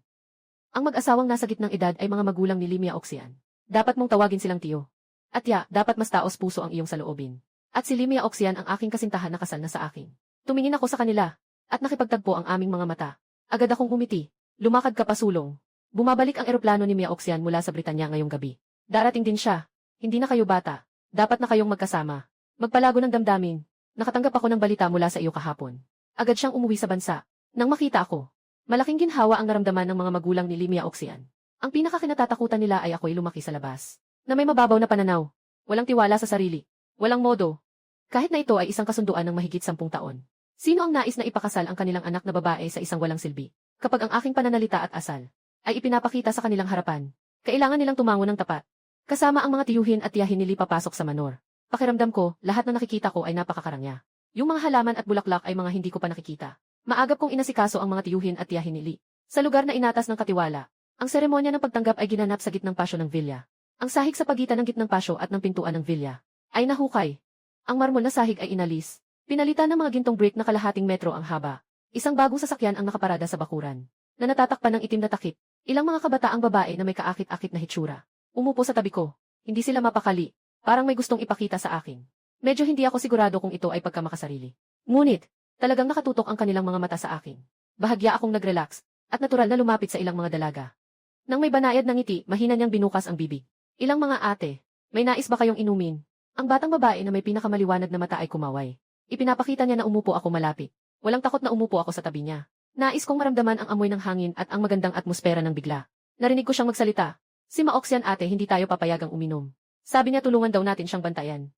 A: Ang mag-asawang nasa gitnang edad ay mga magulang ni Limia Oxian. Dapat mong tawagin silang tiyo. At dapat mas taos puso ang iyong saloobin. At si Limia Oxian ang aking kasintahan na kasal na sa akin. Tumingin ako sa kanila, at nakipagtagpo ang aming mga mata. Agad akong umiti. Lumakad ka pasulong. Bumabalik ang eroplano ni Mia Oxian mula sa Britanya ngayong gabi. Darating din siya. Hindi na kayo bata. Dapat na kayong magkasama. Magpalago ng damdamin. Nakatanggap ako ng balita mula sa iyo kahapon. Agad siyang umuwi sa bansa. Nang makita ako, malaking ginhawa ang naramdaman ng mga magulang ni Limia Oxian. Ang pinakakinatatakutan nila ay ako'y lumaki sa labas. Na may mababaw na pananaw. Walang tiwala sa sarili. Walang modo. Kahit na ito ay isang kasunduan ng mahigit 10 taon. Sino ang nais na ipakasal ang kanilang anak na babae sa isang walang silbi? Kapag ang aking pananalita at asal ay ipinapakita sa kanilang harapan, kailangan nilang tumango ng tapat. Kasama ang mga tiyuhin at tiyahin nili papasok sa manor. Pakiramdam ko, lahat na nakikita ko ay napakakarangya. Yung mga halaman at bulaklak ay mga hindi ko pa nakikita. Maagap kong inasikaso ang mga tiyuhin at tiyahin nili. Sa lugar na inatas ng katiwala, ang seremonya ng pagtanggap ay ginanap sa gitnang pasyo ng villa. Ang sahig sa pagitan ng gitnang pasyo at ng pintuan ng villa ay nahukay. Ang marmol na sahig ay inalis. Pinalitan ng mga gintong brick na kalahating metro ang haba. Isang bagong sasakyan ang nakaparada sa bakuran, na natatakpan ng itim na takip. Ilang mga kabataang babae na may kaakit-akit na hitsura. Umupo sa tabi ko. Hindi sila mapakali. Parang may gustong ipakita sa akin. Medyo hindi ako sigurado kung ito ay pagkamakasarili. Ngunit, talagang nakatutok ang kanilang mga mata sa akin. Bahagya akong nag-relax, at natural na lumapit sa ilang mga dalaga. Nang may banayad ng ngiti, mahina niyang binukas ang bibig. Ilang mga ate, may nais ba kayong inumin? Ang batang babae na may pinakamaliwanag na mata ay kumaway. Ipinapakita niya na umupo ako malapit. Walang takot na umupo ako sa tabi niya. Nais kong maramdaman ang amoy ng hangin at ang magandang atmosfera ng bigla. Narinig ko siyang magsalita. Si Maoxian ate, hindi tayo papayagang uminom. Sabi niya tulungan daw natin siyang bantayan.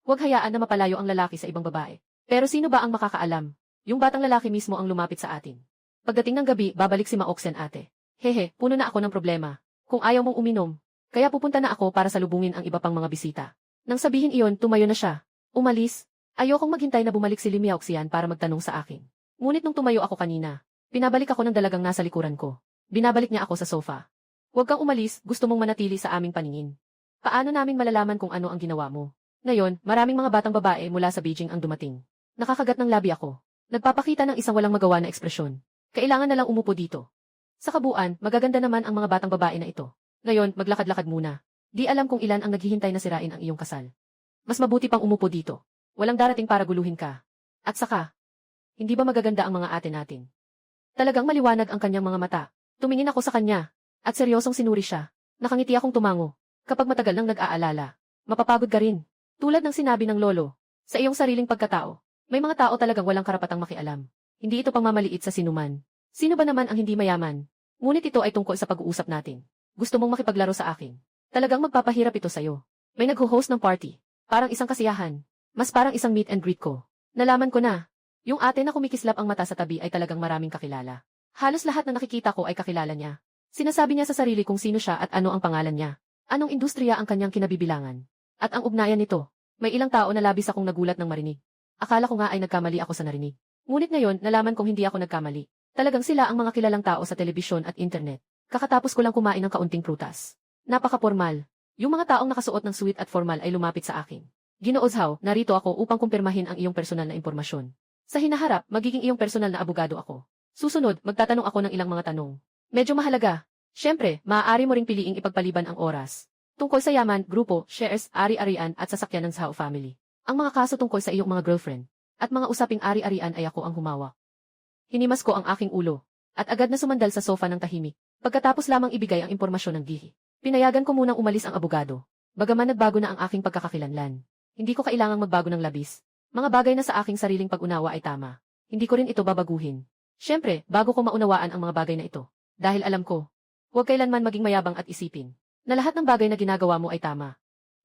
A: Huwag hayaan na mapalayo ang lalaki sa ibang babae. Pero sino ba ang makakaalam? Yung batang lalaki mismo ang lumapit sa atin. Pagdating ng gabi, babalik si Maoxian ate. Hehe, puno na ako ng problema. Kung ayaw mong uminom, kaya pupunta na ako para salubungin ang iba pang mga bisita. Nang sabihin iyon, tumayo na siya. Umalis. Ayokong maghintay na bumalik si Maoxian para magtanong sa akin. Ngunit nung tumayo ako kanina, pinabalik ako ng dalagang nasa likuran ko. Binabalik niya ako sa sofa. Huwag kang umalis, gusto mong manatili sa aming paningin. Paano namin malalaman kung ano ang ginawa mo? Ngayon, maraming mga batang babae mula sa Beijing ang dumating. Nakakagat ng labi ako. Nagpapakita ng isang walang magawa na ekspresyon. Kailangan na lang umupo dito. Sa kabuuan, magaganda naman ang mga batang babae na ito. Ngayon, maglakad-lakad muna. Di alam kung ilan ang naghihintay na sirain ang iyong kasal. Mas mabuti pang umupo dito. Walang darating para guluhin ka. At saka, hindi ba magaganda ang mga ate natin? Talagang maliwanag ang kanyang mga mata. Tumingin ako sa kanya. At seryosong sinuri siya. Nakangiti akong tumango. Kapag matagal nang nag-aalala, mapapagod ka rin. Tulad ng sinabi ng lolo, sa iyong sariling pagkatao, may mga tao talagang walang karapatang makialam. Hindi ito pangmamaliit sa sinuman. Sino ba naman ang hindi mayaman? Ngunit ito ay tungkol sa pag-uusap natin. Gusto mong makipaglaro sa akin. Talagang magpapahirap ito sa'yo. May nag-host ng party. Parang isang kasiyahan. Mas parang isang meet and greet ko. Nalaman ko na. Yung ate na kumikislap ang mata sa tabi ay talagang maraming kakilala. Halos lahat na nakikita ko ay kakilala niya. Sinasabi niya sa sarili kung sino siya at ano ang pangalan niya. Anong industriya ang kanyang kinabibilangan. At ang ugnayan nito. May ilang tao na labis akong nagulat ng marinig. Akala ko nga ay nagkamali ako sa narinig. Ngunit ngayon, nalaman kong hindi ako nagkamali. Talagang sila ang mga kilalang tao sa telebisyon at internet. Kakatapos ko lang kumain ng kaunting prutas. Napaka-formal. Yung mga taong nakasuot ng sweet at formal ay lumapit sa akin. Ginoo Zhao, narito ako upang kumpirmahin ang iyong personal na impormasyon. Sa hinaharap, magiging iyong personal na abogado ako. Susunod, magtatanong ako ng ilang mga tanong. Medyo mahalaga. Siyempre, maaari mo ring piliing ipagpaliban ang oras. Tungkol sa yaman, grupo, shares, ari-arian at sasakyan ng Zhao family. Ang mga kaso tungkol sa iyong mga girlfriend at mga usaping ari-arian ay ako ang humawak. Hinimas ko ang aking ulo at agad na sumandal sa sofa ng tahimik. Pagkatapos lamang ibigay ang impormasyon ng gihi. Pinayagan ko munang umalis ang abogado. Bagaman nagbago na ang aking pagkakakilanlan. Hindi ko kailangang magbago ng labis. Mga bagay na sa aking sariling pag-unawa ay tama. Hindi ko rin ito babaguhin. Siyempre, bago ko maunawaan ang mga bagay na ito. Dahil alam ko, huwag kailanman maging mayabang at isipin na lahat ng bagay na ginagawa mo ay tama.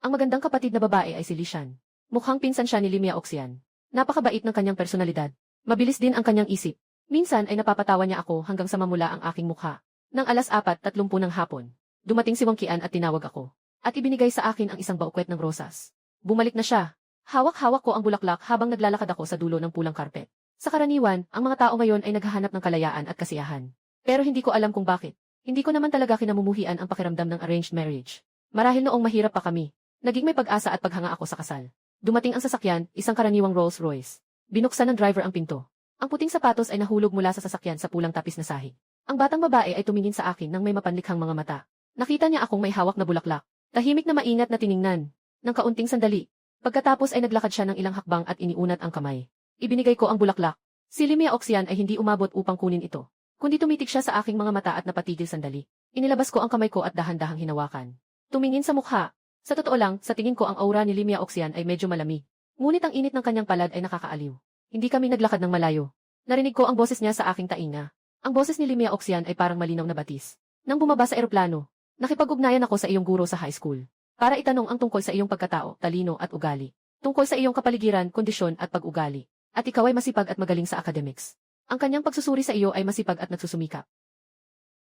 A: Ang magandang kapatid na babae ay si Lishan. Mukhang pinsan siya ni Maoxian. Napakabait ng kanyang personalidad. Mabilis din ang kanyang isip. Minsan ay napapatawa niya ako hanggang sa mamula ang aking mukha. Nang 4:30 ng hapon, dumating si Wang Qian at tinawag ako. At ibinigay sa akin ang isang baukwet ng rosas. Bumalik na siya. Hawak-hawak ko ang bulaklak habang naglalakad ako sa dulo ng pulang karpet. Sa karaniwan, ang mga tao ngayon ay naghahanap ng kalayaan at kasiyahan. Pero hindi ko alam kung bakit. Hindi ko naman talaga kinamumuhian ang pakiramdam ng arranged marriage. Marahil noong mahirap pa kami. Naging may pag-asa at paghanga ako sa kasal. Dumating ang sasakyan, isang karaniwang Rolls Royce. Binuksan ng driver ang pinto. Ang puting sapatos ay nahulog mula sa sasakyan sa pulang tapis na sahig. Ang batang babae ay tumingin sa akin nang may mapanlikhang mga mata. Nakita niya akong may hawak na bulaklak. Tahimik na maingat na tiningnan. Nang kaunting sandali. Pagkatapos ay naglakad siya ng ilang hakbang at iniunat ang kamay. Ibinigay ko ang bulaklak. Si Maoxian ay hindi umabot upang kunin ito. Kundi tumitig siya sa aking mga mata at napatigil sandali. Inilabas ko ang kamay ko at dahan-dahang hinawakan. Tumingin sa mukha. Sa totoo lang, sa tingin ko ang aura ni Maoxian ay medyo malamig. Ngunit ang init ng kanyang palad ay nakakaaliw. Hindi kami naglakad ng malayo. Narinig ko ang boses niya sa aking tainga. Ang boses ni Maoxian ay parang malinaw na batis. Nang bumaba sa eroplano, nakipag-ugnayan ako sa iyong guro sa high school. Para itanong ang tungkol sa iyong pagkatao, talino at ugali. Tungkol sa iyong kapaligiran, kondisyon at pag-ugali. At ikaw ay masipag at magaling sa academics. Ang kanyang pagsusuri sa iyo ay masipag at nagsusumikap.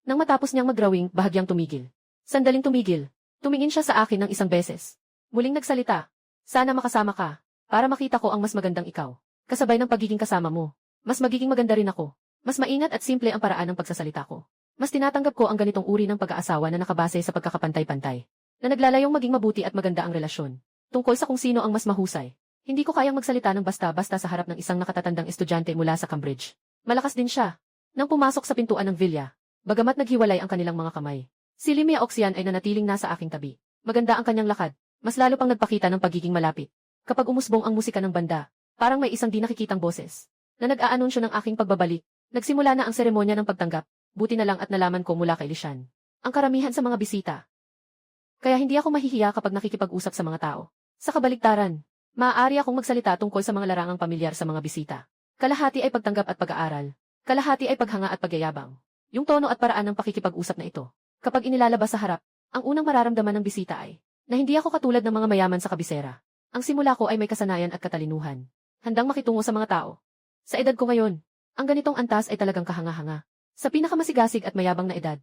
A: Nang matapos niyang mag-drawing, bahagyang tumigil. Sandaling tumigil. Tumingin siya sa akin ng isang beses. Muling nagsalita. Sana makasama ka. Para makita ko ang mas magandang ikaw. Kasabay ng pagiging kasama mo. Mas magiging maganda rin ako. Mas maingat at simple ang paraan ng pagsasalita ko. Mas tinatanggap ko ang ganitong uri ng pag-aasawa na nakabase sa pagkakapantay-pantay. Na naglalayong maging mabuti at maganda ang relasyon. Tungkol sa kung sino ang mas mahusay. Hindi ko kayang magsalita ng basta-basta sa harap ng isang nakatatandang estudyante mula sa Cambridge. Malakas din siya. Nang pumasok sa pintuan ng villa, bagamat naghiwalay ang kanilang mga kamay, si Limia Oxian ay nanatiling nasa aking tabi. Maganda ang kanyang lakad, mas lalo pang nagpakita ng pagiging malapit. Kapag umusbong ang musika ng banda, parang may isang di nakikitang boses na nag-aanunsyo ng aking pagbabalik. Nagsimula na ang seremonya ng pagtanggap, buti na lang at nalaman ko mula kay Lishan ang karamihan sa mga bisita. Kaya hindi ako mahihiya kapag nakikipag-usap sa mga tao. Sa kabaliktaran, maaari akong magsalita tungkol sa mga larangang pamilyar sa mga bisita. Kalahati ay pagtanggap at pag-aaral. Kalahati ay paghanga at pagyayabang. Yung tono at paraan ng pakikipag-usap na ito, kapag inilalabas sa harap, ang unang mararamdaman ng bisita ay na hindi ako katulad ng mga mayaman sa kabisera. Ang simula ko ay may kasanayan at katalinuhan. Handang makitungo sa mga tao. Sa edad ko ngayon, ang ganitong antas ay talagang kahanga-hanga. Sa pinakamasigasig at mayabang na edad,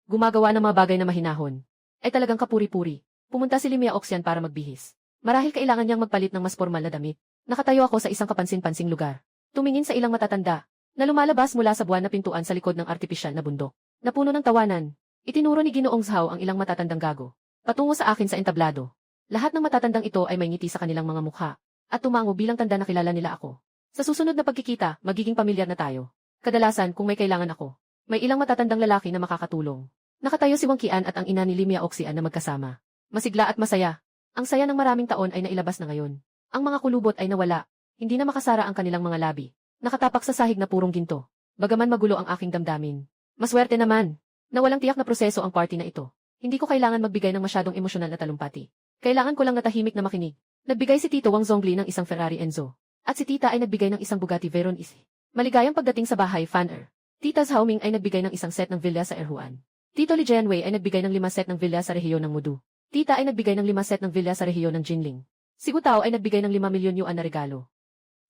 A: gumagawa ng mga bagay na mahinahon, ay talagang kapuri-puri. Pumunta si Limia Oxian para magbihis. Marahil kailangan niyang magpalit ng mas formal na damit. Nakatayo ako sa isang kapansin-pansing lugar. Tumingin sa ilang matatanda, na lumalabas mula sa buwan na pintuan sa likod ng artipisyal na bundok. Napuno ng tawanan, itinuro ni Ginoong Zhao ang ilang matatandang gago, patungo sa akin sa entablado. Lahat ng matatandang ito ay may ngiti sa kanilang mga mukha, at tumango bilang tanda na kilala nila ako. Sa susunod na pagkikita, magiging pamilyar na tayo. Kadalasan, kung may kailangan ako, may ilang matatandang lalaki na makakatulong. Nakatayo si Wang Qian at ang ina ni Limia Oxian na magkasama. Masigla at masaya. Ang saya ng maraming taon ay nailabas na ngayon. Ang mga kulubot ay nawala. Hindi na makasara ang kanilang mga labi. Nakatapak sa sahig na purong ginto. Bagaman magulo ang aking damdamin. Maswerte naman, na walang tiyak na proseso ang party na ito. Hindi ko kailangan magbigay ng masyadong emosyonal na talumpati. Kailangan ko lang natahimik na makinig. Nagbigay si Tito Wang Zhongli ng isang Ferrari Enzo. At si Tita ay nagbigay ng isang Bugatti Veyron Easy. Maligayang pagdating sa bahay, Fan-er. Tita Zhao Ming ay nagbigay ng isang set ng villa sa Erhuan. Tito Li Jianwei ay nagbigay ng 5 set ng villa sa rehiyon ng Mudu. Tita ay nagbigay ng 5 set ng villa sa rehiyon ng Jinling. Si Gu Tao ay nagbigay ng 5 milyon yuan na regalo.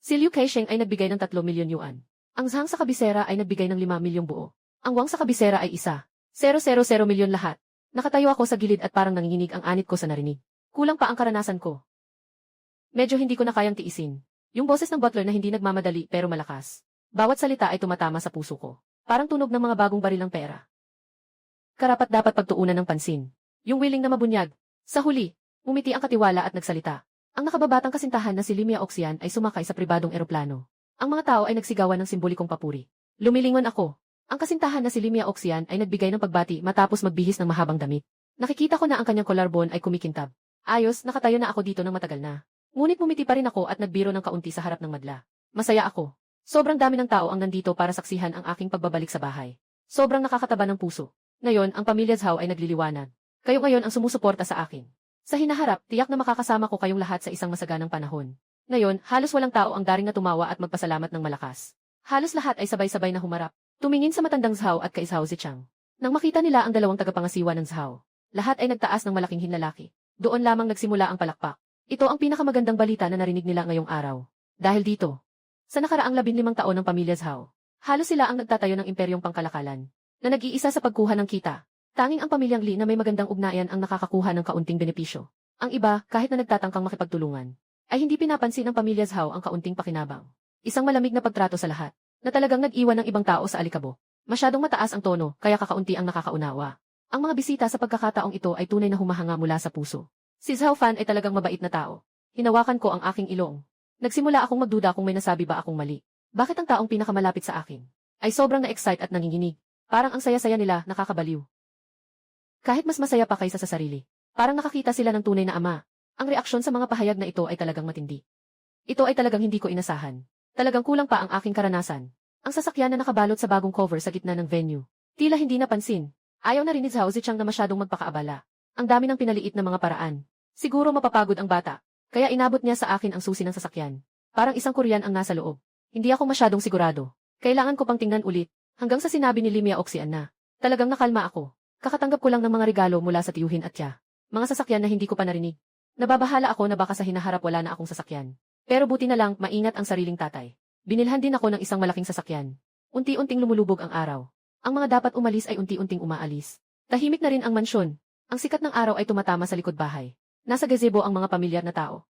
A: Si Liu Kaisheng ay nagbigay ng 3 milyon yuan. Ang Zhang sa kabisera ay nagbigay ng 5 milyong buo. Ang Wang sa kabisera ay 1,000 milyon lahat. Nakatayo ako sa gilid at parang nanginginig ang anit ko sa narinig. Kulang pa ang karanasan ko. Medyo hindi ko na kayang tiisin. Yung boses ng butler na hindi nagmamadali pero malakas. Bawat salita ay tumatama sa puso ko. Parang tunog ng mga bagong baril ng pera. Karapat dapat pagtuunan ng pansin. Yung willing na mabunyag. Sa huli, umiti ang katiwala at nagsalita. Ang nakababatang kasintahan na si Limia Oxian ay sumakay sa pribadong eroplano. Ang mga tao ay nagsigawan ng simbolikong papuri. Lumilingon ako. Ang kasintahan na si Limia Oxian ay nagbigay ng pagbati matapos magbihis ng mahabang damit. Nakikita ko na ang kanyang collarbone ay kumikintab. Ayos, nakatayo na ako dito ng matagal na. Ngunit mumiti pa rin ako at nagbiro ng kaunti sa harap ng madla. Masaya ako. Sobrang dami ng tao ang nandito para saksihan ang aking pagbabalik sa bahay. Sobrang nakakataba ng puso. Ngayon, ang pamilya Zhao ay nagliliwanag. Kayo ngayon ang sumusuporta sa akin. Sa hinaharap, tiyak na makakasama ko kayong lahat sa isang masaganang panahon. Ngayon, halos walang tao ang daring na tumawa at magpasalamat ng malakas. Halos lahat ay sabay-sabay na humarap. Tumingin sa matandang Zhao at kay Zhao Zichang. Nang makita nila ang dalawang tagapangasiwa ng Zhao, lahat ay nagtaas ng malaking hinlalaki. Doon lamang nagsimula ang palakpak. Ito ang pinakamagandang balita na narinig nila ngayong araw. Dahil dito, sa nakaraang 15 taon ng pamilya Zhao, halos sila ang nagtatayo ng imperyong pangkalakalan, na nag-iisa sa pagkuha ng kita. Tanging ang pamilyang Li na may magandang ugnayan ang nakakakuha ng kaunting benepisyo. Ang iba, kahit na nagtatangkang makipagtulungan, ay hindi pinapansin ng pamilya Zhao ang kaunting pakinabang. Isang malamig na pagtrato sa lahat, na talagang nag-iwan ng ibang tao sa alikabok. Masyadong mataas ang tono, kaya kakaunti ang nakakaunawa. Ang mga bisita sa pagkakataong ito ay tunay na humahanga mula sa puso. Si Zhao Fan ay talagang mabait na tao. Hinawakan ko ang aking ilong. Nagsimula akong magduda kung may nasabi ba akong mali. Bakit ang taong pinakamalapit sa akin ay sobrang na-excite at nanginginig? Parang ang saya-saya nila, nakakabaliw. Kahit mas masaya pa kaysa sa sarili. Parang nakakita sila ng tunay na ama. Ang reaksyon sa mga pahayag na ito ay talagang matindi. Ito ay talagang hindi ko inasahan. Talagang kulang pa ang aking karanasan. Ang sasakyan na nakabalot sa bagong cover sa gitna ng venue. Tila hindi napansin. Ayaw na rin ni Zhao Zichang na masyadong magpakaabala. Ang dami ng pinaliit na mga paraan. Siguro mapapagod ang bata. Kaya inabot niya sa akin ang susi ng sasakyan. Parang isang Korean ang nasa loob. Hindi ako masyadong sigurado. Kailangan ko pang tingnan ulit. Hanggang sa sinabi ni Limia Oxian na. Talagang nakalma ako. Kakatanggap ko lang ng mga regalo mula sa tiyuhin at tiya. Mga sasakyan na hindi ko pa narinig. Nababahala ako na baka sa hinaharap wala na akong sasakyan. Pero buti na lang, maingat ang sariling tatay. Binilhan din ako ng isang malaking sasakyan. Unti-unting lumulubog ang araw. Ang mga dapat umalis ay unti-unting umaalis. Tahimik na rin ang mansyon. Ang sikat ng araw ay tumatama sa likod bahay. Nasa gazebo ang mga pamilyar na tao.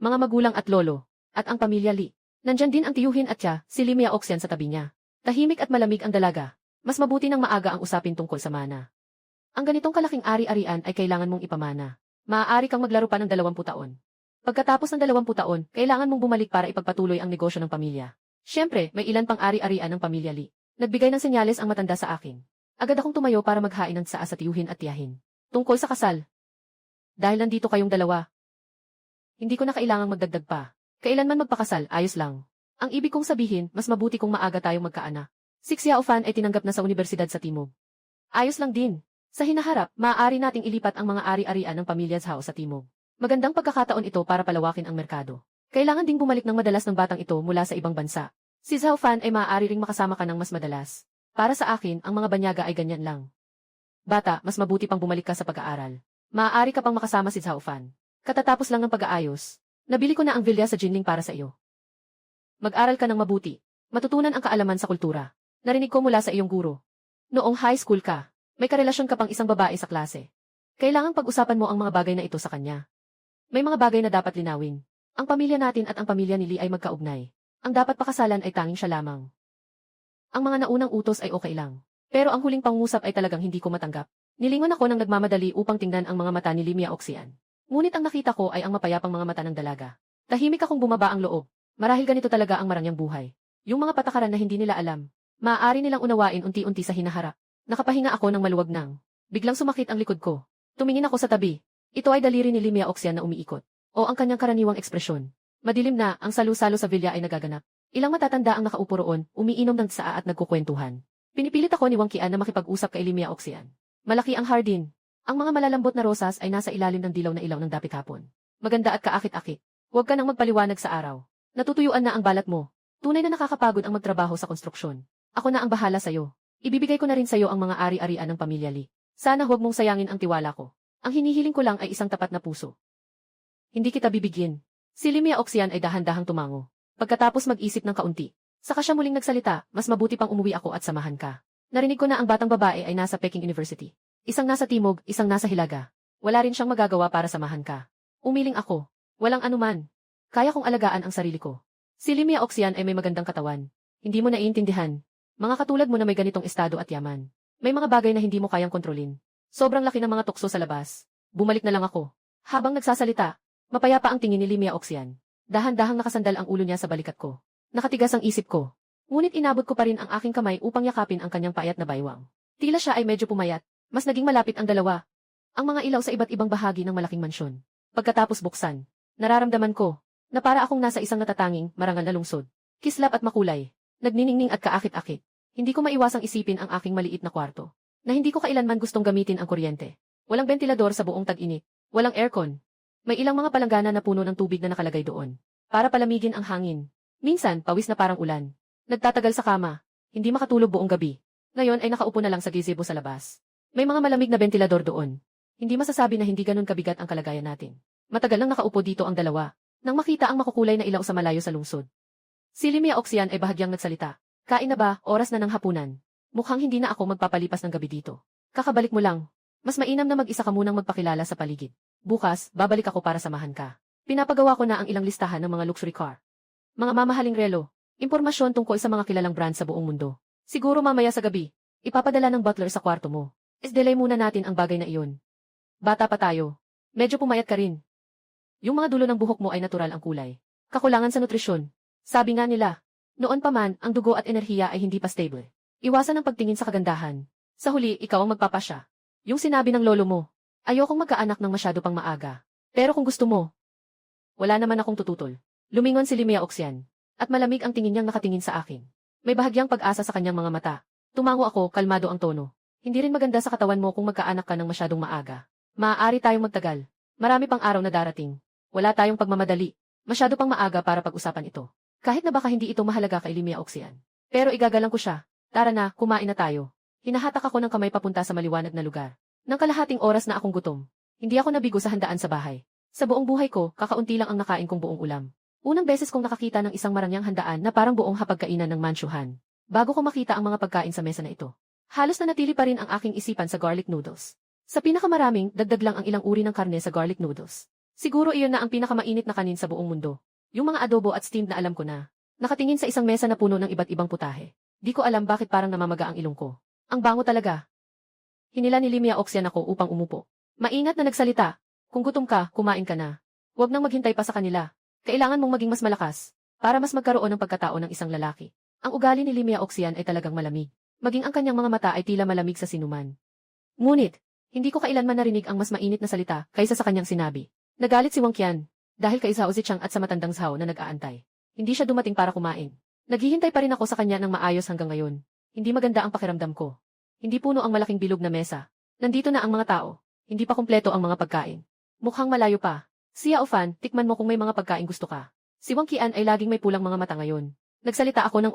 A: Mga magulang at lolo. At ang pamilya Li. Nandyan din ang tiyuhin at tiya, si Limia Oxian sa tabi niya. Tahimik at malamig ang dalaga. Mas mabuti nang maaga ang usapin tungkol sa mana. Ang ganitong kalaking ari-arian ay kailangan mong ipamana. Maaari kang maglaro pa ng 20 taon. Pagkatapos ng 20 taon, kailangan mong bumalik para ipagpatuloy ang negosyo ng pamilya. Siyempre, may ilan pang ari-arian ng pamilya Lee. Nagbigay ng senyales ang matanda sa akin. Agad akong tumayo para maghain ng tsaa sa tiyuhin at tiyahin. Tungkol sa kasal. Dahil nandito kayong dalawa, hindi ko na kailangang magdagdag pa. Kailanman magpakasal, ayos lang. Ang ibig kong sabihin, mas mabuti kung maaga tayong magkaanak. Si Xiao Fan ay tinanggap na sa universidad sa Timog. Ayos lang din. Sa hinaharap, maaari nating ilipat ang mga ari-arian ng pamilya Zhao sa Timog. Magandang pagkakataon ito para palawakin ang merkado. Kailangan ding bumalik ng madalas ng batang ito mula sa ibang bansa. Si Zhao Fan ay maaari ring makasama ka ng mas madalas. Para sa akin, ang mga banyaga ay ganyan lang. Bata, mas mabuti pang bumalik ka sa pag-aaral. Maaari ka pang makasama si Zhao Fan. Katatapos lang ng pag-aayos. Nabili ko na ang vilya sa Jinling para sa iyo. Mag-aral ka ng mabuti. Matutunan ang kaalaman sa kultura. Narinig ko mula sa iyong guro. Noong high school ka, may karelasyon ka pang isang babae sa klase. Kailangang pag-usapan mo ang mga bagay na ito sa kanya. May mga bagay na dapat linawin. Ang pamilya natin at ang pamilya ni Lee ay magkaugnay. Ang dapat pakasalan ay tanging siya lamang. Ang mga naunang utos ay okay lang. Pero ang huling pangungusap ay talagang hindi ko matanggap. Nilingon ako ng nagmamadali upang tingnan ang mga mata ni Lee Miaoxian. Ngunit ang nakita ko ay ang mapayapang mga mata ng dalaga. Tahimik akong bumaba ang loob. Marahil ganito talaga ang marangyang buhay. Yung mga patakaran na hindi nila alam, maaari nilang unawain unti-unti sa hinaharap. Nakapahinga ako ng maluwag nang. Biglang sumakit ang likod ko. Tumingin ako sa tabi. Ito ay daliri ni Lee Miaoxian na umiikot. O ang kanyang karaniwang ekspresyon. Madilim na, ang salu-salo sa vilya ay nagaganap. Ilang matatanda ang nakaupo roon, umiinom ng tsaa at nagkukwentuhan. Pinipilit ako ni Wang Qian na makipag-usap kay Lee Miaoxian. Malaki ang hardin. Ang mga malalambot na rosas ay nasa ilalim ng dilaw na ilaw ng dapit hapon. Maganda at kaakit-akit. Huwag ka nang magpaliwanag sa araw. Natutuyuan na ang balat mo. Tunay na nakakapagod ang magtrabaho sa konstruksyon. Ako na ang bahala sa'yo. Ibibigay ko na rin sa'yo ang mga ari-arian ng pamilya Lee. Sana huwag mong sayangin ang tiwala ko. Ang hinihiling ko lang ay isang tapat na puso. Hindi kita bibigyan. Si Lee Miaoxian ay dahan-dahang tumango. Pagkatapos mag-isip ng kaunti, saka siya muling nagsalita, mas mabuti pang umuwi ako at samahan ka. Narinig ko na ang batang babae ay nasa Peking University. Isang nasa Timog, isang nasa Hilaga. Wala rin siyang magagawa para samahan ka. Umiling ako. Walang anuman. Kaya kong alagaan ang sarili ko. Si Lee Miaoxian ay may magandang katawan. Hindi mo naiintindihan. Mga katulad mo na may ganitong estado at yaman. May mga bagay na hindi mo kayang kontrolin. Sobrang laki ng mga tukso sa labas. Bumalik na lang ako. Habang nagsasalita, mapayapa ang tingin ni Lee Miaoxian. Dahan-dahang nakasandal ang ulo niya sa balikat ko. Nakatigas ang isip ko. Ngunit inabot ko pa rin ang aking kamay upang yakapin ang kanyang payat na baywang. Tila siya ay medyo pumayat. Mas naging malapit ang dalawa. Ang mga ilaw sa iba't ibang bahagi ng malaking mansyon. Pagkatapos buksan, nararamdaman ko na para akong nasa isang natatanging, marangal na lungsod. Kislap at makulay. Nagniningning at kaakit-akit. Hindi ko maiwasang isipin ang aking maliit na kwarto. Na hindi ko kailanman gustong gamitin ang kuryente. Walang bentilador sa buong tag-init. Walang aircon. May ilang mga palanggana na puno ng tubig na nakalagay doon. Para palamigin ang hangin. Minsan, pawis na parang ulan. Nagtatagal sa kama. Hindi makatulog buong gabi. Ngayon ay nakaupo na lang sa gazebo sa labas. May mga malamig na bentilador doon. Hindi masasabi na hindi ganun kabigat ang kalagayan natin. Matagal nang nakaupo dito ang dalawa. Nang makita ang makukulay na ilaw sa malayo sa lungsod. Si Lee Miaoxian ay bahagyang nagsalita. Kain na ba, oras na ng hapunan? Mukhang hindi na ako magpapalipas ng gabi dito. Kakabalik mo lang. Mas mainam na mag-isa ka munang magpakilala sa paligid. Bukas, babalik ako para samahan ka. Pinapagawa ko na ang ilang listahan ng mga luxury car. Mga mamahaling relo. Impormasyon tungkol sa mga kilalang brand sa buong mundo. Siguro mamaya sa gabi, ipapadala ng butler sa kwarto mo. Isdelay muna natin ang bagay na iyon. Bata pa tayo. Medyo pumayat ka rin. Yung mga dulo ng buhok mo ay natural ang kulay. Kakulangan sa nutrisyon. Sabi nga nila, noon pa man, ang dugo at enerhiya ay hindi pa stable. Iwasan ang pagtingin sa kagandahan. Sa huli, ikaw ang magpapasya. Yung sinabi ng lolo mo, ayokong magkaanak ng masyado pang maaga. Pero kung gusto mo, wala naman akong tututol. Lumingon si Lee Miaoxian. At malamig ang tingin niyang nakatingin sa akin. May bahagyang pag-asa sa kanyang mga mata. Tumango ako, kalmado ang tono. Hindi rin maganda sa katawan mo kung magkaanak ka ng masyadong maaga. Maaari tayong magtagal. Marami pang araw na darating. Wala tayong pagmamadali. Masyado pang maaga para pag-usapan ito. Kahit na baka hindi ito mahalaga kay Lee Miaoxian. Pero igagalang ko siya. Tara na, kumain na tayo. Hinahatak ako ng kamay papunta sa maliwanag na lugar. Nang kalahating oras na akong gutom. Hindi ako nabigo sa handaan sa bahay. Sa buong buhay ko, kakaunti lang ang nakain kong buong ulam. Unang beses kong nakakita ng isang marangyang handaan na parang buong hapagkainan ng mansyuhan. Bago ko makita ang mga pagkain sa mesa na ito. Halos na natili pa rin ang aking isipan sa garlic noodles. Sa pinakamaraming, dagdag lang ang ilang uri ng karne sa garlic noodles. Siguro iyon na ang pinakamainit na kanin sa buong mundo. Yung mga adobo at steamed na alam ko na. Nakatingin sa isang mesa na puno ng iba't ibang putahe. Di ko alam bakit parang namamaga ang ilong ko. Ang bango talaga. Hinila ni Lee Miaoxian ako upang umupo. Maingat na nagsalita. Kung gutom ka, kumain ka na. Huwag nang maghintay pa sa kanila. Kailangan mong maging mas malakas, para mas magkaroon ng pagkatao ng isang lalaki. Ang ugali ni Limia Oxian ay talagang malamig. Maging ang kanyang mga mata ay tila malamig sa sinuman. Ngunit, hindi ko kailanman narinig ang mas mainit na salita kaysa sa kanyang sinabi. Nagalit si Wang Qian, dahil kay Zhao Zichang at sa matandang Zhao na nag-aantay. Hindi siya dumating para kumain. Naghihintay pa rin ako sa kanya ng maayos hanggang ngayon. Hindi maganda ang pakiramdam ko. Hindi puno ang malaking bilog na mesa. Nandito na ang mga tao. Hindi pa kumpleto ang mga pagkain. Mukhang malayo pa. Xiao Fan, tikman mo kung may mga pagkain gusto ka. Si Wang Qian ay laging may pulang mga mata ngayon. Nagsalita ako ng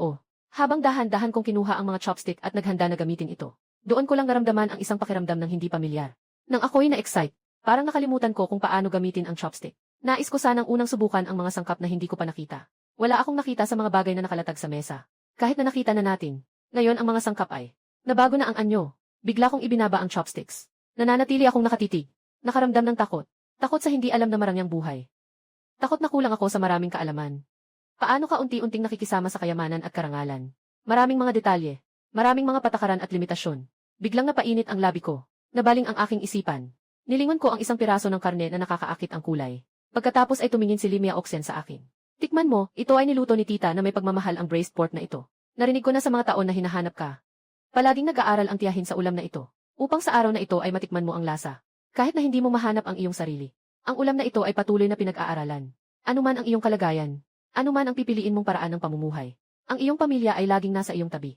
A: habang dahan-dahan kong kinuha ang mga chopstick at naghanda na gamitin ito. Doon ko lang naramdaman ang isang pakiramdam ng hindi pamilyar. Nang ako'y na-excite, parang nakalimutan ko kung paano gamitin ang chopstick. Nais ko sanang unang subukan ang mga sangkap na hindi ko pa nakita. Wala akong nakita sa mga bagay na nakalatag sa mesa. Kahit na nakita na natin. Ngayon ang mga sangkap ay nabago na ang anyo. Bigla kong ibinaba ang chopsticks. Nananatili akong nakatitig. Nakaramdam ng takot. Takot sa hindi alam na marangyang buhay. Takot na kulang ako sa maraming kaalaman. Paano ka unti-unting nakikisama sa kayamanan at karangalan? Maraming mga detalye. Maraming mga patakaran at limitasyon. Biglang napainit ang labi ko. Nabaling ang aking isipan. Nilingon ko ang isang piraso ng karne na nakakaakit ang kulay. Pagkatapos ay tumingin si Limia Oxian sa akin. Tikman mo, ito ay niluto ni tita na may pagmamahal ang braised pork na ito. Narinig ko na sa mga taon na hinahanap ka. Palaging nag-aaral ang tiyahin sa ulam na ito. Upang sa araw na ito ay matikman mo ang lasa. Kahit na hindi mo mahanap ang iyong sarili. Ang ulam na ito ay patuloy na pinag-aaralan. Ano man ang iyong kalagayan. Ano man ang pipiliin mong paraan ng pamumuhay. Ang iyong pamilya ay laging nasa iyong tabi.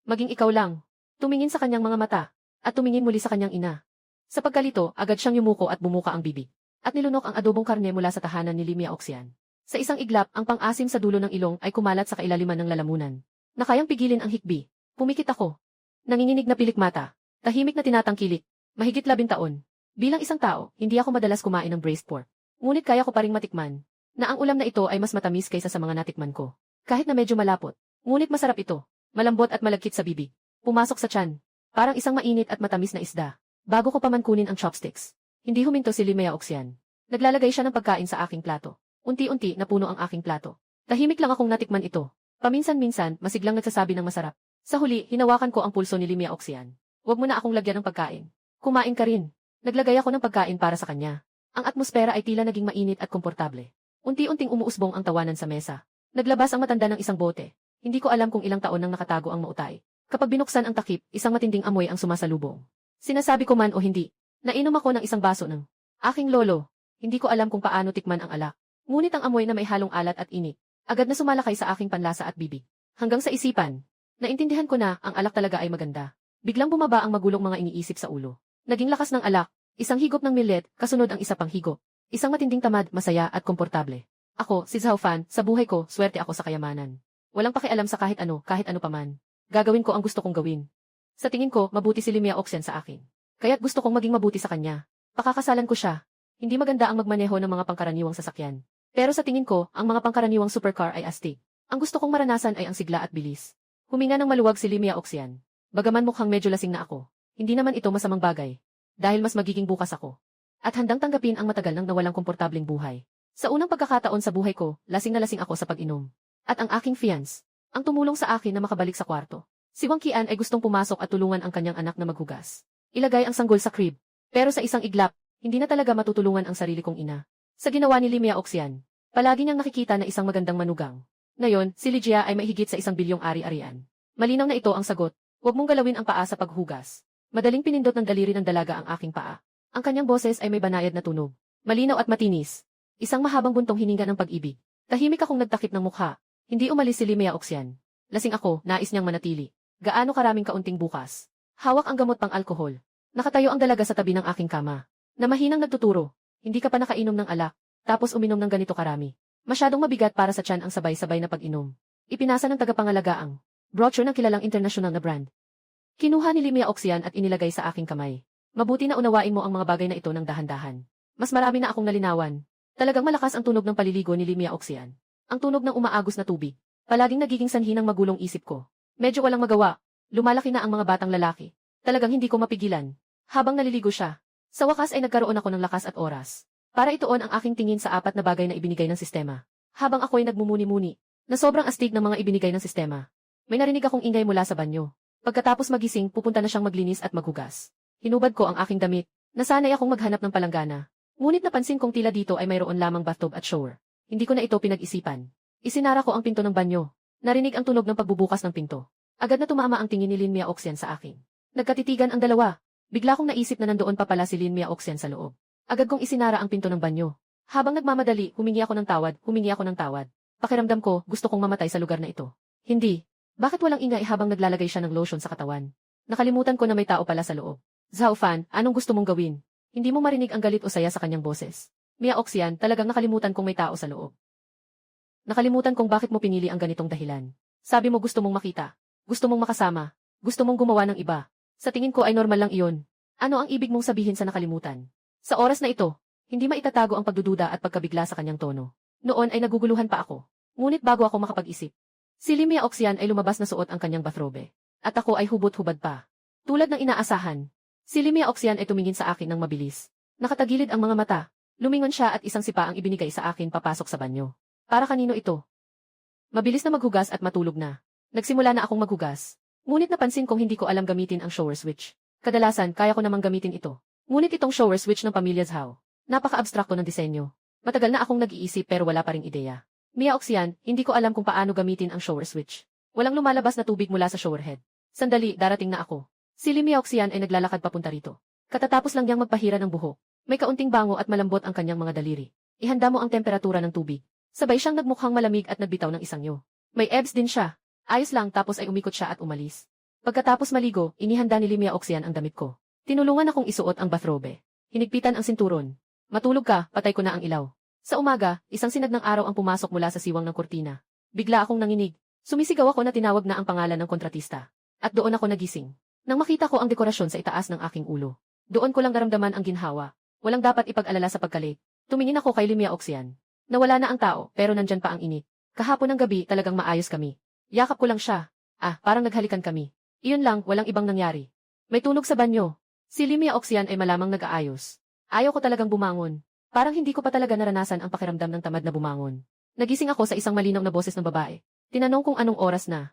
A: Maging ikaw lang. Tumingin sa kanyang mga mata. At tumingin muli sa kanyang ina. Sa pagkalito, agad siyang yumuko at bumuka ang bibig. At nilunok ang adobong karne mula sa tahanan ni Limia Oxian. Sa isang iglap, ang pang-asim sa dulo ng ilong ay kumalat sa kailaliman ng lalamunan. Nakayang pigilin ang hikbi. Pumikit ako. Nanginginig na pilik mata. Tahimik na tinatangkilik. Mahigit 11 taon. Bilang isang tao, hindi ako madalas kumain ng braised pork. Ngunit kaya ko pa ring matikman na ang ulam na ito ay mas matamis kaysa sa mga natikman ko. Kahit na medyo malapot. Ngunit masarap ito. Malambot at malagkit sa bibig. Pumasok sa tiyan. Parang isang mainit at matamis na isda. Bago ko pa man kunin ang chopsticks. Hindi huminto si Limia Oxian. Naglalagay siya ng pagkain sa aking plato. Unti-unti napuno ang aking plato. Tahimik lang akong natikman ito. Paminsan-minsan, masiglang nagsasabi ng masarap. Sa huli, hinawakan ko ang pulso ni Limia Oxian. Huwag mo na akong lagyan ng pagkain. Kumain ka rin. Naglagay ako ng pagkain para sa kanya. Ang atmosfera ay tila naging mainit at komportable. Unti-unting umuusbong ang tawanan sa mesa. Naglabas ang matanda ng isang bote. Hindi ko alam kung ilang taon nang nakatago ang mautay. Kapag binuksan ang takip, isang matinding amoy ang sumasalubong. Sinasabi ko man o hindi, nainom ako ng isang baso ng aking lolo. Hindi ko alam kung paano tikman ang alak. Ngunit ang amoy na may halong alat at init, agad na sumalakay sa aking panlasa at bibig. Hanggang sa isipan, naintindihan ko na ang alak talaga ay maganda. Biglang bumaba ang magulong mga iniisip sa ulo. Naging lakas ng alak, isang higop ng millet, kasunod ang isa pang higop. Isang matinding tamad, masaya at komportable. Ako, si Zhao Fan, sa buhay ko, swerte ako sa kayamanan. Walang pakialam sa kahit ano paman. Gagawin ko ang gusto kong gawin. Sa tingin ko, mabuti si Limia Oxian sa akin. Kaya't gusto kong maging mabuti sa kanya. Pakakasalan ko siya. Hindi maganda ang magmaneho ng mga pangkaraniwang sasakyan. Pero sa tingin ko, ang mga pangkaraniwang supercar ay astig. Ang gusto kong maranasan ay ang sigla at bilis. Huminga ng maluwag si Limia Oxian. Bagaman mukhang medyo lasing na ako, hindi naman ito masamang bagay. Dahil mas magiging bukas ako. At handang tanggapin ang matagal nang nawalang komportableng buhay. Sa unang pagkakataon sa buhay ko, lasing na lasing ako sa pag-inom. At ang aking fiance, ang tumulong sa akin na makabalik sa kwarto. Si Wang Qian ay gustong pumasok at tulungan ang kanyang anak na maghugas. Ilagay ang sanggol sa crib. Pero sa isang iglap, hindi na talaga matutulungan ang sarili kong ina. Sa ginawa ni Limia Oxian, palagi niyang nakikita na isang magandang manugang. Ngayon, si Ligia ay may higit sa 1 bilyong ari-arian. Malinaw na ito ang sagot. Huwag mong galawin ang paa sa paghugas. Madaling pinindot ng daliri ng dalaga ang aking paa. Ang kanyang boses ay may banayad na tunog. Malinaw at matinis. Isang mahabang buntong hininga ng pag-ibig. Tahimik akong nagtakip ng mukha. Hindi umalis si Limia Oxian. Lasing ako, nais niyang manatili. Gaano karaming kaunting bukas. Hawak ang gamot pang alkohol. Nakatayo ang dalaga sa tabi ng aking kama. Na mahinang nagtuturo. Hindi ka pa nakainom ng alak. Tapos uminom ng ganito karami. Masyadong mabigat para sa tiyan ang sabay-sabay na pag-inom. Ipinasa ng tagapangalaga ang brochure ng kilalang international na brand. Kinuha ni Limia Oxian at inilagay sa aking kamay. Mabuti na unawain mo ang mga bagay na ito ng dahan-dahan. Mas marami na akong nalinawan. Talagang malakas ang tunog ng paliligo ni Limia Oxian. Ang tunog ng umaagos na tubig. Palaging nagiging sanhi ng magulong isip ko. Medyo walang magawa. Lumalaki na ang mga batang lalaki. Talagang hindi ko mapigilan. Habang naliligo siya, sa wakas ay nagkaroon ako ng lakas at oras. Para ituon ang aking tingin sa 4 na bagay na ibinigay ng sistema. Habang ako'y nagmumuni-muni, na sobrang astig ng mga ibinigay ng sistema. May narinig akong ingay mula sa banyo. Pagkatapos magising, pupunta na siyang maglinis at maghugas. Hinubad ko ang aking damit. Nasanay akong maghanap ng palanggana. Ngunit napansin kong tila dito ay mayroon lamang bathtub at shower. Hindi ko na ito pinag-isipan. Isinara ko ang pinto ng banyo. Narinig ang tunog ng pagbubukas ng pinto. Agad na tumama ang tingin ni Lin Miaoxian sa akin. Nagkatitigan ang dalawa. Bigla kong naisip na nandoon pa pala si Lin Miaoxian sa loob. Agad kong isinara ang pinto ng banyo. Habang nagmamadali, humingi ako ng tawad. Pakiramdam ko, gusto kong mamatay sa lugar na ito. Hindi. Bakit walang ingay habang naglalagay siya ng lotion sa katawan? Nakalimutan ko na may tao pala sa loob. Zhao Fan, anong gusto mong gawin? Hindi mo marinig ang galit o saya sa kanyang boses. Miaoxian, talagang nakalimutan kong may tao sa loob. Nakalimutan kong bakit mo pinili ang ganitong dahilan. Sabi mo gusto mong makita. Gusto mong makasama. Gusto mong gumawa ng iba. Sa tingin ko ay normal lang iyon. Ano ang ibig mong sabihin sa nakalimutan? Sa oras na ito, hindi maitatago ang pagdududa at pagkabigla sa kanyang tono. Noon ay naguguluhan pa ako. Ngunit bago ako makapag-isip, si Lin Miaoxian ay lumabas na suot ang kanyang bathrobe. At ako ay hubot-hubad pa. Tulad ng inaasahan, si Lin Miaoxian ay tumingin sa akin ng mabilis. Nakatagilid ang mga mata. Lumingon siya at isang sipa ang ibinigay sa akin papasok sa banyo. Para kanino ito? Mabilis na maghugas at matulog na. Nagsimula na akong maghugas. Ngunit napansin kong hindi ko alam gamitin ang shower switch. Kadalasan, kaya ko namang gamitin ito. Ngunit itong shower switch ng pamilya Zhao. Napaka-abstrakto ng disenyo. Matagal na akong nag-iisip pero wala pa ring ideya. Miaoxian, hindi ko alam kung paano gamitin ang shower switch. Walang lumalabas na tubig mula sa showerhead. Sandali, darating na ako. Si Lin Miaoxian ay naglalakad papunta rito. Katatapos lang niyang magpahira ng buhok. May kaunting bango at malambot ang kanyang mga daliri. Ihanda mo ang temperatura ng tubig. Sabay siyang nagmukhang malamig at nagbitaw ng isang nyo. May abs din siya. Ayos lang tapos ay umikot siya at umalis. Pagkatapos maligo, inihanda ni Lin Miaoxian ang damit ko. Tinulungan akong isuot ang bathrobe. Hinigpitan ang sinturon. Matulog ka, patay ko na ang ilaw. Sa umaga, isang sinag ng araw ang pumasok mula sa siwang ng kurtina. Bigla akong nanginig. Sumisigaw ako na tinawag na ang pangalan ng kontratista. At doon ako nagising. Nang makita ko ang dekorasyon sa itaas ng aking ulo. Doon ko lang naramdaman ang ginhawa. Walang dapat ipag-alala sa pagkalate. Tumingin ako kay Lin Miaoxian. Nawala na ang tao, pero nandyan pa ang init. Kahapon ng gabi talagang maayos kami. Yakap ko lang siya. Parang naghalikan kami. Iyon lang, walang ibang nangyari. May tunog sa banyo. Si Lin Miaoxian ay malamang nag-aayos. Ayaw ko talagang bumangon. Parang hindi ko pa talaga naranasan ang pakiramdam ng tamad na bumangon. Nagising ako sa isang malinaw na boses ng babae. Tinanong kung anong oras na.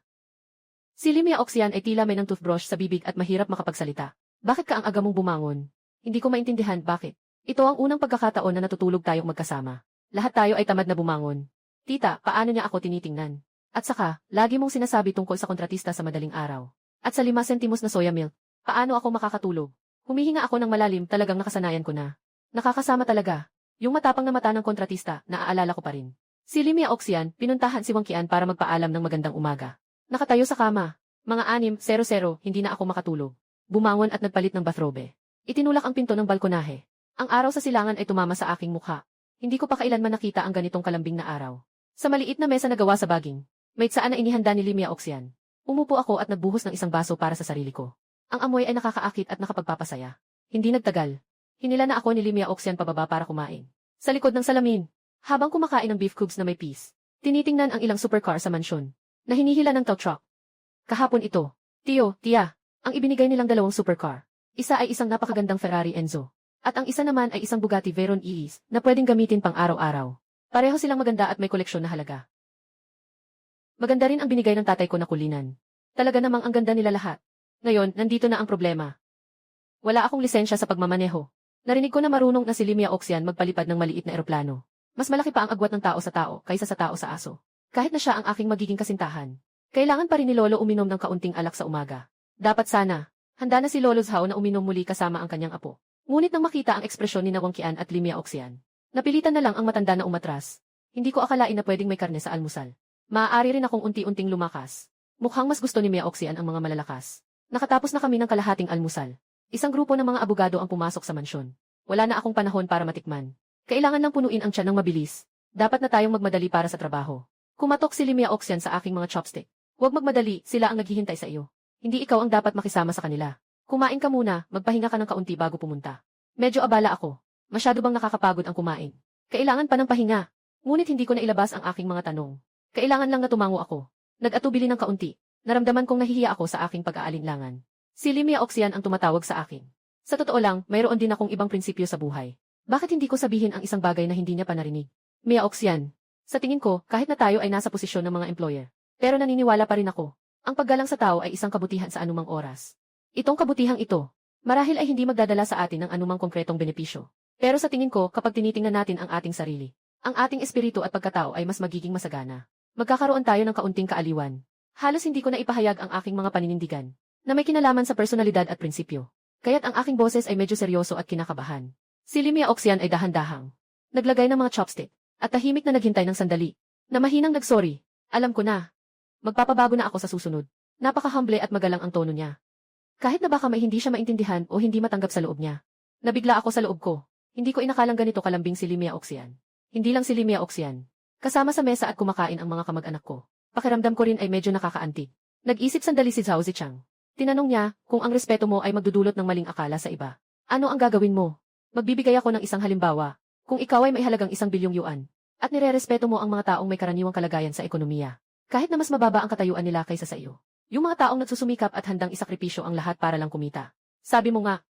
A: Si Lin Miaoxian ay tila may ng toothbrush sa bibig at mahirap makapagsalita. Bakit ka ang aga mong bumangon? Hindi ko maintindihan bakit. Ito ang unang pagkakataon na natutulog tayong magkasama. Lahat tayo ay tamad na bumangon. Tita, paano niya ako tinitingnan? At saka, lagi mong sinasabi tungkol sa kontratista sa madaling araw. At sa 5 sentimos na soya milk. Paano ako makakatulog? Humihinga ako ng malalim, talagang nakasanayan ko na. Nakakasama talaga. Yung matapang na mata ng kontratista, naaalala ko pa rin. Si Lin Miaoxian, pinuntahan si Wang Qian para magpaalam ng magandang umaga. Nakatayo sa kama. Mga 6:00, hindi na ako makatulog. Bumangon at nagpalit ng bathrobe. Itinulak ang pinto ng balkonahe. Ang araw sa silangan ay tumama sa aking mukha. Hindi ko pa kailanman nakita ang ganitong kalambing na araw. Sa maliit na mesa na gawa sa baging, may tsaan na inihanda ni Lin Miaoxian. Umupo ako at nagbuhos ng isang baso para sa sarili ko. Ang amoy ay nakakaakit at nakapagpapasaya. Hindi nagtagal. Hinila na ako ni Lin Miaoxian pababa para kumain. Sa likod ng salamin, habang kumakain ng beef cubes na may peas, tinitingnan ang ilang supercar sa mansyon, na hinihila ng tow truck. Kahapon ito, Tia, ang ibinigay nilang 2 supercar. Isa ay isang napakagandang Ferrari Enzo. At ang isa naman ay isang Bugatti Veyron ES na pwedeng gamitin pang araw-araw. Pareho silang maganda at may koleksyon na halaga. Maganda rin ang binigay ng tatay ko na kulinan. Talaga namang ang ganda nila lahat. Ngayon, nandito na ang problema. Wala akong lisensya sa pagmamaneho. Narinig ko na marunong na si Lin Miaoxian magpalipad ng maliit na eroplano. Mas malaki pa ang agwat ng tao sa tao kaysa sa tao sa aso. Kahit na siya ang aking magiging kasintahan. Kailangan pa rin ni Lolo uminom ng kaunting alak sa umaga. Dapat sana. Handa na si Lolo Zhao na uminom muli kasama ang kanyang apo. Ngunit nang makita ang ekspresyon ni Wang Qian at Lin Miaoxian, napilitan na lang ang matanda na umatras. Hindi ko akalain na pwedeng may karne sa almusal. Maaari rin akong unti-unting lumakas. Mukhang mas gusto ni Miaoxian ang mga malalakas. Nakatapos na kami ng kalahating almusal. Isang grupo ng mga abogado ang pumasok sa mansyon. Wala na akong panahon para matikman. Kailangan lang punuin ang tiyan ng mabilis. Dapat na tayong magmadali para sa trabaho. Kumatok si Lin Miaoxian sa aking mga chopstick. Huwag magmadali, sila ang naghihintay sa iyo. Hindi ikaw ang dapat makisama sa kanila. Kumain ka muna, magpahinga ka ng kaunti bago pumunta. Medyo abala ako. Masyado bang nakakapagod ang kumain? Kailangan pa ng pahinga. Ngunit hindi ko na ilabas ang aking mga tanong. Kailangan lang na tumango ako. Nag-atubili ng kaunti. Naramdaman kong nahihiya ako sa aking pag-aalinlangan. Si Lin Miaoxian ang tumatawag sa akin. Sa totoo lang, mayroon din akong ibang prinsipyo sa buhay. Bakit hindi ko sabihin ang isang bagay na hindi niya pa narinig? Miaoxian. Sa tingin ko, kahit na tayo ay nasa posisyon ng mga employer. Pero naniniwala pa rin ako. Ang paggalang sa tao ay isang kabutihan sa anumang oras. Itong kabutihang ito, marahil ay hindi magdadala sa atin ng anumang konkretong benepisyo. Pero sa tingin ko, kapag tinitingnan natin ang ating sarili, ang ating espiritu at pagkatao ay mas magiging masagana. Magkakaroon tayo ng kaunting kaaliwan. Halos hindi ko na ipahayag ang aking mga paninindigan, na may kinalaman sa personalidad at prinsipyo. Kaya't ang aking boses ay medyo seryoso at kinakabahan. Si Limia Oxian ay dahan-dahang naglagay ng mga chopstick, at tahimik na naghintay ng sandali, na mahinang nagsorry. Alam ko na. Magpapabago na ako sa susunod. Napaka-humble at magalang ang tono niya. Kahit na baka may hindi siya maintindihan o hindi matanggap sa loob niya. Nabigla ako sa loob ko. Hindi ko inakalang ganito kalambing si Limia Oxian. Hindi lang si Limia Oxian. Kasama sa mesa at kumakain ang mga kamag-anak ko. Pakiramdam ko rin ay medyo nakakaantig. Nag-isip sandali si Zhao Zichang. Tinanong niya kung ang respeto mo ay magdudulot ng maling akala sa iba. Ano ang gagawin mo? Magbibigay ako ng isang halimbawa. Kung ikaw ay may halagang 1 bilyong yuan, at nirerespeto mo ang mga taong may karaniwang kalagayan sa ekonomiya, kahit na mas mababa ang katayuan nila kaysa sa iyo. Yung mga taong nagsusumikap at handang isakripisyo ang lahat para lang kumita. Sabi mo nga,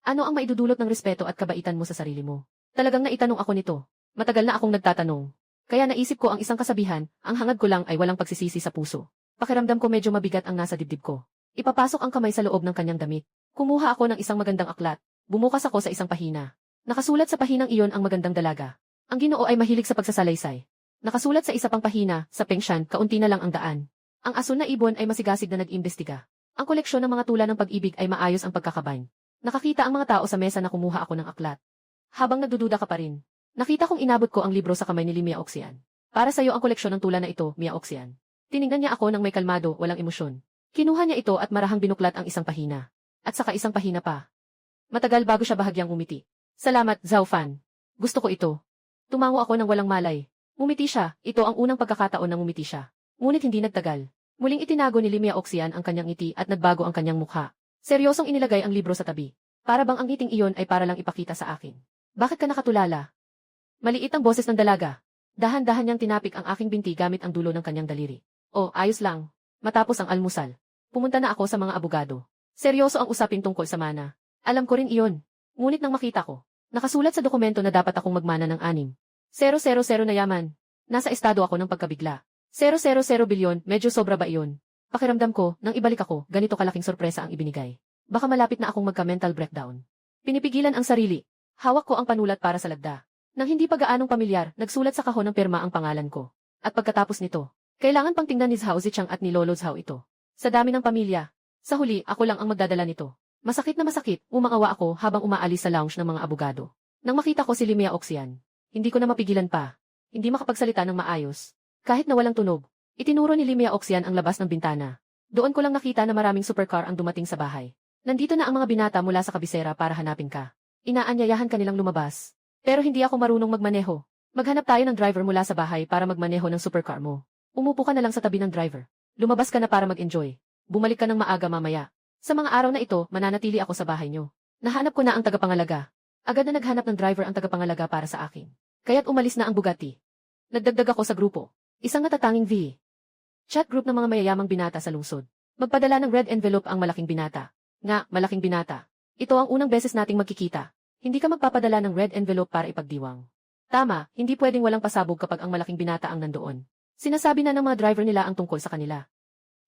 A: ano ang maidudulot ng respeto at kabaitan mo sa sarili mo? Talagang naitanong ako nito. Matagal na akong nagtatanong. Kaya naisip ko ang isang kasabihan, ang hangad ko lang ay walang pagsisisi sa puso. Pakiramdam ko medyo mabigat ang nasa dibdib ko. Ipapasok ang kamay sa loob ng kanyang damit. Kumuha ako ng isang magandang aklat. Bumukas ako sa isang pahina. Nakasulat sa pahinang iyon ang magandang dalaga. Ang Ginoo ay mahilig sa pagsasalaysay. Nakasulat sa isa pang pahina, sa Pengshan, kaunti na lang ang daan. Ang asul na ibon ay masigasig na nag-imbestiga. Ang koleksyon ng mga tula ng pag-ibig ay maayos ang pagkakabayn. Nakakita ang mga tao sa mesa na kumuha ako ng aklat. Habang nagdududa ka pa rin, nakita kong inabot ko ang libro sa kamay ni Limia Oxian. Para sa iyo ang koleksyon ng tula na ito, Mia Oxian. Tiningnan niya ako ng may kalmado, walang emosyon. Kinuha niya ito at marahang binuklat ang isang pahina. At saka isang pahina pa. Matagal bago siya bahagyang umiti. Salamat, Zhao Fan. Gusto ko ito. Tumango ako ng walang malay. Ngumiti siya, ito ang unang pagkakataon na ngumiti siya. Ngunit hindi nagtagal. Muling itinago ni Limia Oxian ang kanyang ngiti at nagbago ang kanyang mukha. Seryosong inilagay ang libro sa tabi. Para bang ang ngiting iyon ay para lang ipakita sa akin. Bakit ka nakatulala? Maliit ang boses ng dalaga. Dahan-dahan niyang tinapik ang aking binti gamit ang dulo ng kanyang daliri. Oh, ayos lang. Matapos ang almusal, pumunta na ako sa mga abogado. Seryoso ang usapin tungkol sa mana. Alam ko rin iyon. Ngunit nang makita ko, nakasulat sa dokumento na dapat akong magmana ng 6,000 na yaman. Nasa estado ako ng pagkabigla. 000 bilyon, medyo sobra ba iyon? Pakiramdam ko, nang ibalik ako, ganito kalaking sorpresa ang ibinigay. Baka malapit na akong magka-mental breakdown. Pinipigilan ang sarili. Hawak ko ang panulat para sa lagda. Nang hindi pa gaanong pamilyar, nagsulat sa kahon ng pirma ang pangalan ko. At pagkatapos nito, kailangan pang tingnan ni Zhao Zichang at ni Lolo Zhao ito. Sa dami ng pamilya. Sa huli, ako lang ang magdadala nito. Masakit na masakit, umangawa ako habang umaalis sa lounge ng mga abogado. Nang makita ko si Limia Oxian, hindi ko na mapigilan pa. Hindi makapagsalita ng maayos. Kahit na walang tunog, itinuro ni Limia Oxian ang labas ng bintana. Doon ko lang nakita na maraming supercar ang dumating sa bahay. Nandito na ang mga binata mula sa kabisera para hanapin ka. Inaanyayahan kanilang lumabas. Pero hindi ako marunong magmaneho. Maghanap tayo ng driver mula sa bahay para magmaneho ng supercar mo. Umupo ka na lang sa tabi ng driver. Lumabas ka na para mag-enjoy. Bumalik ka ng maaga mamaya. Sa mga araw na ito, mananatili ako sa bahay nyo. Nahanap ko na ang tagapangalaga. Agad na naghanap ng driver ang tagapangalaga para sa akin. Kaya't umalis na ang Bugatti. Nagdagdag ako sa grupo. Isang natatanging V. Chat group ng mga mayayamang binata sa lungsod. Magpadala ng red envelope ang malaking binata. Nga, malaking binata. Ito ang unang beses nating magkikita. Hindi ka magpapadala ng red envelope para ipagdiwang. Tama, hindi pwedeng walang pasabog kapag ang malaking binata ang nandoon. Sinasabi na ng mga driver nila ang tungkol sa kanila.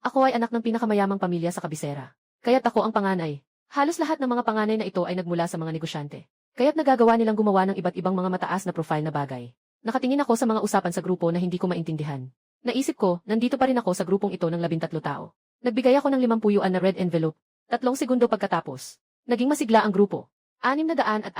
A: Ako ay anak ng pinakamayamang pamilya sa kabisera. Kaya't ako ang panganay. Halos lahat ng mga panganay na ito ay nagmula sa mga negosyante. Kaya't nagagawa nilang gumawa ng iba't ibang mga mataas na profile na bagay. Nakatingin ako sa mga usapan sa grupo na hindi ko maintindihan. Naisip ko, nandito pa rin ako sa grupong ito ng 13 tao. Nagbigay ako ng 50 yuan na red envelope. 3 segundo pagkatapos. Naging masigla ang grupo. 666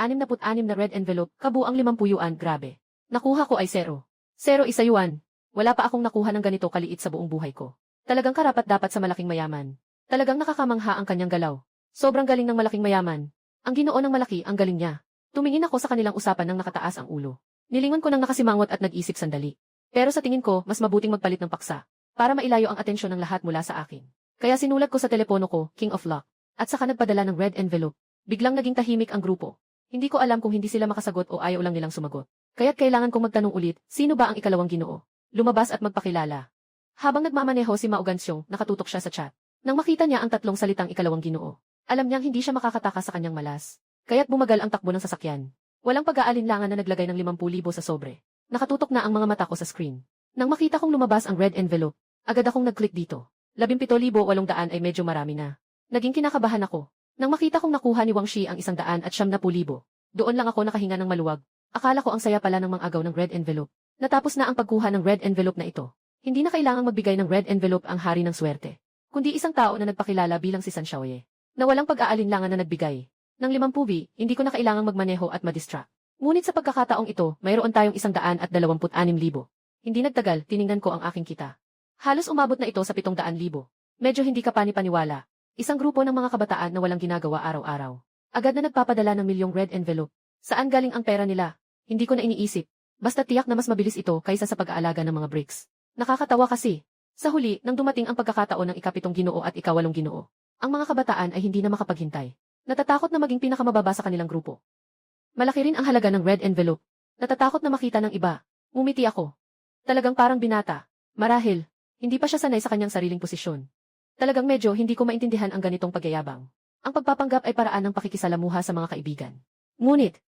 A: na red envelope, kabuang 50 yuan, grabe. Nakuha ko ay 0. 0 isa yuan. Wala pa akong nakuha ng ganito kaliit sa buong buhay ko. Talagang karapat-dapat sa malaking mayaman. Talagang nakakamangha ang kanyang galaw. Sobrang galing ng malaking mayaman. Ang Ginoo ng malaki, ang galing niya. Tumingin ako sa kanilang usapan nang nakataas ang ulo. Nilingon ko nang nakasimangot at nag-isip sandali. Pero sa tingin ko, mas mabuting magpalit ng paksa. Para mailayo ang atensyon ng lahat mula sa akin. Kaya sinulat ko sa telepono ko, King of Luck. At saka nagpadala ng red envelope. Biglang naging tahimik ang grupo. Hindi ko alam kung hindi sila makasagot o ayaw lang nilang sumagot. Kaya't kailangan kong magtanong ulit, sino ba ang ikalawang Ginoo? Lumabas at magpakilala. Habang nagmamaneho si Mao Gansyong, nakatutok siya sa chat. Nang makita niya ang 3 salitang ikalawang Ginoo, alam niyang hindi siya makakatakas sa kanyang malas. Kaya't bumagal ang takbo ng sasakyan. Walang pag-aalinlangan na naglagay ng 50,000 sa sobre. Nakatutok na ang mga mata ko sa screen. Nang makita kong lumabas ang red envelope, agad akong nag-click dito. 17,800 ay medyo marami na. Naging kinakabahan ako. Nang makita kong nakuha ni Wang Shi ang 170,000, Doon lang ako nakahinga ng maluwag. Akala ko ang saya pala ng mga agaw ng red envelope. Natapos na ang pagkuha ng red envelope na ito. Hindi na kailangang magbigay ng red envelope ang hari ng swerte, kundi isang tao na nagpakilala bilang si San Xiaoye, na walang pag-aalinlangan na nagbigay ng 50,000, hindi ko na kailangang magmaneho at madistract. Ngunit sa pagkakataong ito, mayroon tayong 126,000. Hindi nagtagal, tiningnan ko ang aking kita. Halos umabot na ito sa 700,000. Medyo hindi ka panipaniwala. Isang grupo ng mga kabataan na walang ginagawa araw-araw. Agad na nagpapadala ng milyong red envelope. Saan galing ang pera nila? Hindi ko na iniisip. Basta tiyak na mas mabilis ito kaysa sa pag-aalaga ng mga bricks. Nakakatawa kasi. Sa huli, nang dumating ang pagkakataon ng ika-7 Ginoo at ika-8 Ginoo, ang mga kabataan ay hindi na makapaghintay. Natatakot na maging pinakamababa sa kanilang grupo. Malaki rin ang halaga ng red envelope. Natatakot na makita ng iba. Ngumiti ako. Talagang parang binata. Marahil, hindi pa siya sanay sa kanyang sariling posisyon. Talagang medyo hindi ko maintindihan ang ganitong pagyayabang. Ang pagpapanggap ay paraan ng pakikisalamuha sa mga kaibigan. Ngunit,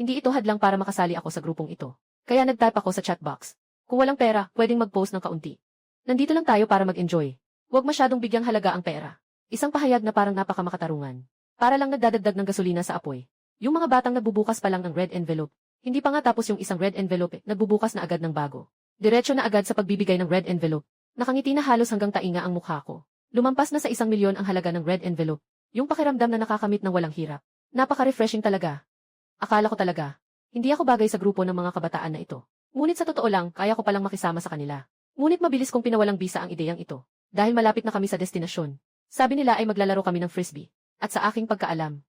A: hindi ito hadlang para makasali ako sa grupong ito. Kaya nag-type ako sa chatbox. Kung walang pera, pwedeng mag-post ng kaunti. Nandito lang tayo para mag-enjoy. Huwag masyadong bigyang halaga ang pera. Isang pahayag na parang napakamakatarungan. Para lang nagdadagdag ng gasolina sa apoy. Yung mga batang nagbubukas pa lang ng red envelope. Hindi pa nga tapos yung isang red envelope, nagbubukas na agad ng bago. Diretso na agad sa pagbibigay ng red envelope. Nakangiti na halos hanggang tainga ang mukha ko. Lumampas na sa 1,000,000 ang halaga ng red envelope. Yung pakiramdam na nakakamit ng walang hirap. Napaka-refreshing talaga. Akala ko talaga, hindi ako bagay sa grupo ng mga kabataan na ito. Ngunit sa totoo lang, kaya ko palang makisama sa kanila. Ngunit mabilis kong pinawalang bisa ang ideyang ito. Dahil malapit na kami sa destinasyon. Sabi nila ay maglalaro kami ng frisbee. At sa aking pagkaalam,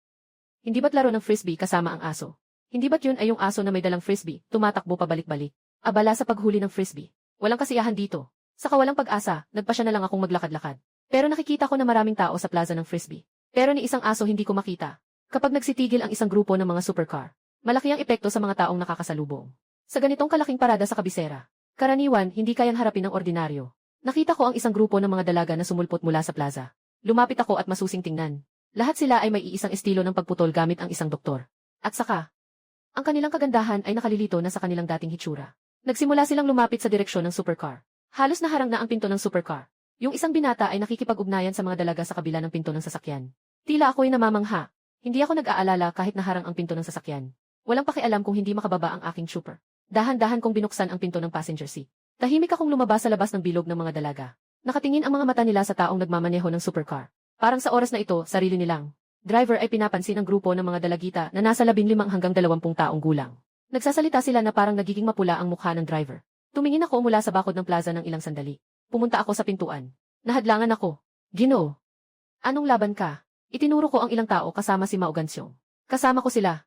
A: hindi ba't laro ng frisbee kasama ang aso? Hindi ba't yun ay yung aso na may dalang frisbee, tumatakbo pabalik-balik? Abala sa paghuli ng frisbee. Walang kasiyahan dito. Sa kawalang pag-asa, nagpasya na lang akong maglakad-lakad. Pero nakikita ko na maraming tao sa plaza ng frisbee. Pero ni isang aso hindi ko makita. Kapag nagsitigil ang isang grupo ng mga supercar, malaki ang epekto sa mga taong nakakasalubong. Sa ganitong kalaking parada sa kabisera, karaniwan hindi kayang harapin ng ordinaryo. Nakita ko ang isang grupo ng mga dalaga na sumulpot mula sa plaza. Lumapit ako at masusing tingnan. Lahat sila ay may iisang estilo ng pagputol gamit ang isang doktor. At saka, ang kanilang kagandahan ay nakalilito na sa kanilang dating hitsura. Nagsimula silang lumapit sa direksyon ng supercar. Halos naharang na ang pinto ng supercar. Yung isang binata ay nakikipag-ugnayan sa mga dalaga sa kabila ng pinto ng sasakyan. Tila ako'y namamangha. Hindi ako nag-aalala kahit naharang ang pinto ng sasakyan. Walang pakialam kung hindi makababa ang aking super. Dahan-dahan kong binuksan ang pinto ng passenger seat. Tahimik akong lumabas sa labas ng bilog ng mga dalaga. Nakatingin ang mga mata nila sa taong nagmamaneho ng supercar. Parang sa oras na ito, sarili nilang driver ay pinapansin ang grupo ng mga dalagita na nasa 15 hanggang 20 taong gulang. Nagsasalita sila na parang nagiging mapula ang mukha ng driver. Tumingin ako mula sa bakod ng plaza ng ilang sandali. Pumunta ako sa pintuan. Nahadlangan ako. Ginoo. Anong laban ka? Itinuro ko ang ilang tao kasama si Mao Gansyong. Kasama ko sila.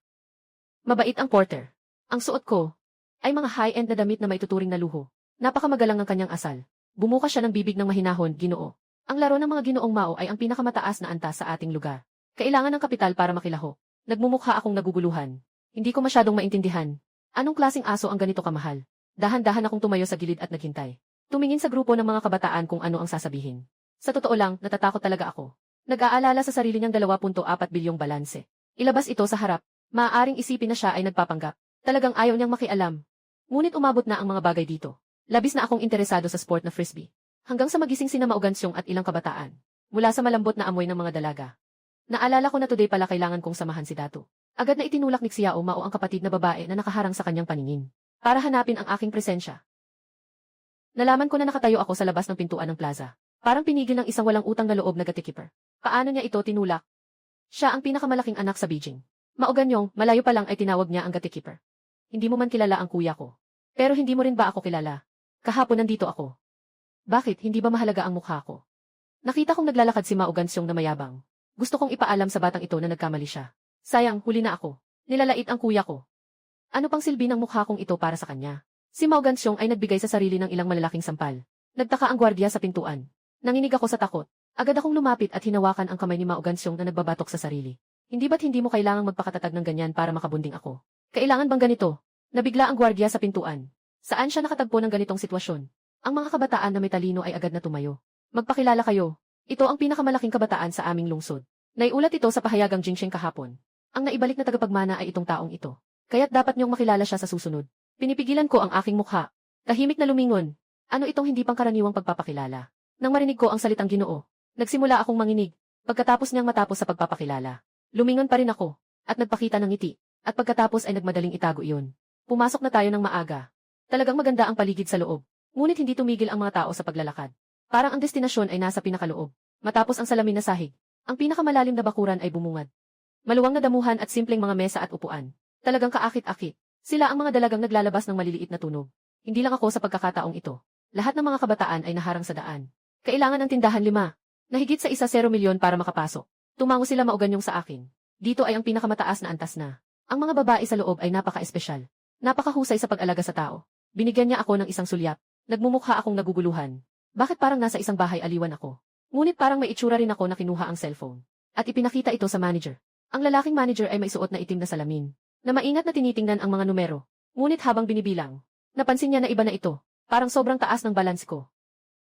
A: Mabait ang porter. Ang suot ko ay mga high-end na damit na may tuturing na luho. Napakamagalang ang kanyang asal. Bumukas siya ng bibig ng mahinahon, Ginoo. Ang laro ng mga Ginoong Mao ay ang pinakamataas na antas sa ating lugar. Kailangan ng kapital para makilaho. Nagmumukha akong naguguluhan. Hindi ko masyadong maintindihan. Anong klaseng aso ang ganito kamahal? Dahan-dahan akong tumayo sa gilid at naghintay. Tumingin sa grupo ng mga kabataan kung ano ang sasabihin. Sa totoo lang, natatakot talaga ako. Nag-aalala sa sarili niyang 2.4 bilyong balanse. Ilabas ito sa harap. Maaaring isipin na siya ay nagpapanggap. Talagang ayaw niyang makialam. Ngunit umabot na ang mga bagay dito. Labis na akong interesado sa sport na frisbee. Hanggang sa magising sina Mao Gansyong at ilang kabataan. Mula sa malambot na amoy ng mga dalaga. Naalala ko na today pala kailangan kong samahan si Dato. Agad na itinulak ni Xiao Mao ang kapatid na babae na nakaharang sa kanyang paningin. Para hanapin ang aking presensya. Nalaman ko na nakatayo ako sa labas ng pintuan ng plaza. Parang pinigil ng isang walang utang na loob na gatekeeper. Paano niya ito tinulak? Siya ang pinakamalaking anak sa Beijing. Mao Ganyong, malayo pa lang ay tinawag niya ang gatekeeper. Hindi mo man kilala ang kuya ko. Pero hindi mo rin ba ako kilala? Kahapon nandito ako. Bakit, hindi ba mahalaga ang mukha ko? Nakita kong naglalakad si Mao Gansyong na mayabang. Gusto kong ipaalam sa batang ito na nagkamali siya. Sayang, huli na ako. Nilalait ang kuya ko. Ano pang silbi ng mukha kong ito para sa kanya? Si Mao Gansyong ay nagbigay sa sarili ng ilang malalaking sampal. Nagtaka ang gwardiya sa pintuan. Nanginig ako sa takot. Agad akong lumapit at hinawakan ang kamay ni Mao Gansyong na nagbabatok sa sarili. Hindi ba't hindi mo kailangang magpakatatag ng ganyan para makabunding ako? Kailangan bang ganito? Nabigla ang gwardiya sa pintuan. Saan siya nakatagpo ng ganitong sitwasyon? Ang mga kabataan na may talino ay agad na tumayo. Magpakilala kayo. Ito ang pinakamalaking kabataan sa aming lungsod. Naiulat ito sa pahayagang Jingsheng kahapon. Ang naibalik na tagapagmana ay itong taong ito. Kaya't dapat niyong makilala siya sa susunod. Pinipigilan ko ang aking mukha. Tahimik na lumingon. Ano itong hindi pangkaraniwang pagpapakilala? Nang marinig ko ang salitang Ginoo, nagsimula akong manginig. Pagkatapos niyang matapos sa pagpapakilala, lumingon pa rin ako, at nagpakita ng ngiti. At pagkatapos ay nagmadaling itago iyon. Pumasok na tayo ng maaga. Talagang maganda ang paligid sa loob. Ngunit hindi tumigil ang mga tao sa paglalakad. Parang ang destinasyon ay nasa pinakaloob. Matapos ang salamin na sahig, ang pinakamalalim na bakuran ay bumungad. Maluwang na damuhan at simpleng mga mesa at upuan. Talagang kaakit-akit. Sila ang mga dalagang naglalabas ng maliliit na tunog. Hindi lang ako sa pagkakataong ito. Lahat ng mga kabataan ay naharang sa daan. Kailangan ng tindahan 5. Nahigit sa 1 milyon para makapasok. Tumango sila mauganyong sa akin. Dito ay ang pinakamataas na antas na. Ang mga babae sa loob ay napaka-espesyal. Napakahusay sa pag-alaga sa tao. Binigyan niya ako ng isang sulyap. Nagmumukha akong naguguluhan. Bakit parang nasa isang bahay aliwan ako? Ngunit parang may itsura rin ako na kinuha ang cellphone. At ipinakita ito sa manager. Ang lalaking manager ay may suot na itim na salamin. Na maingat na tinitingnan ang mga numero. Ngunit habang binibilang, napansin niya na iba na ito. Parang sobrang taas ng balance ko.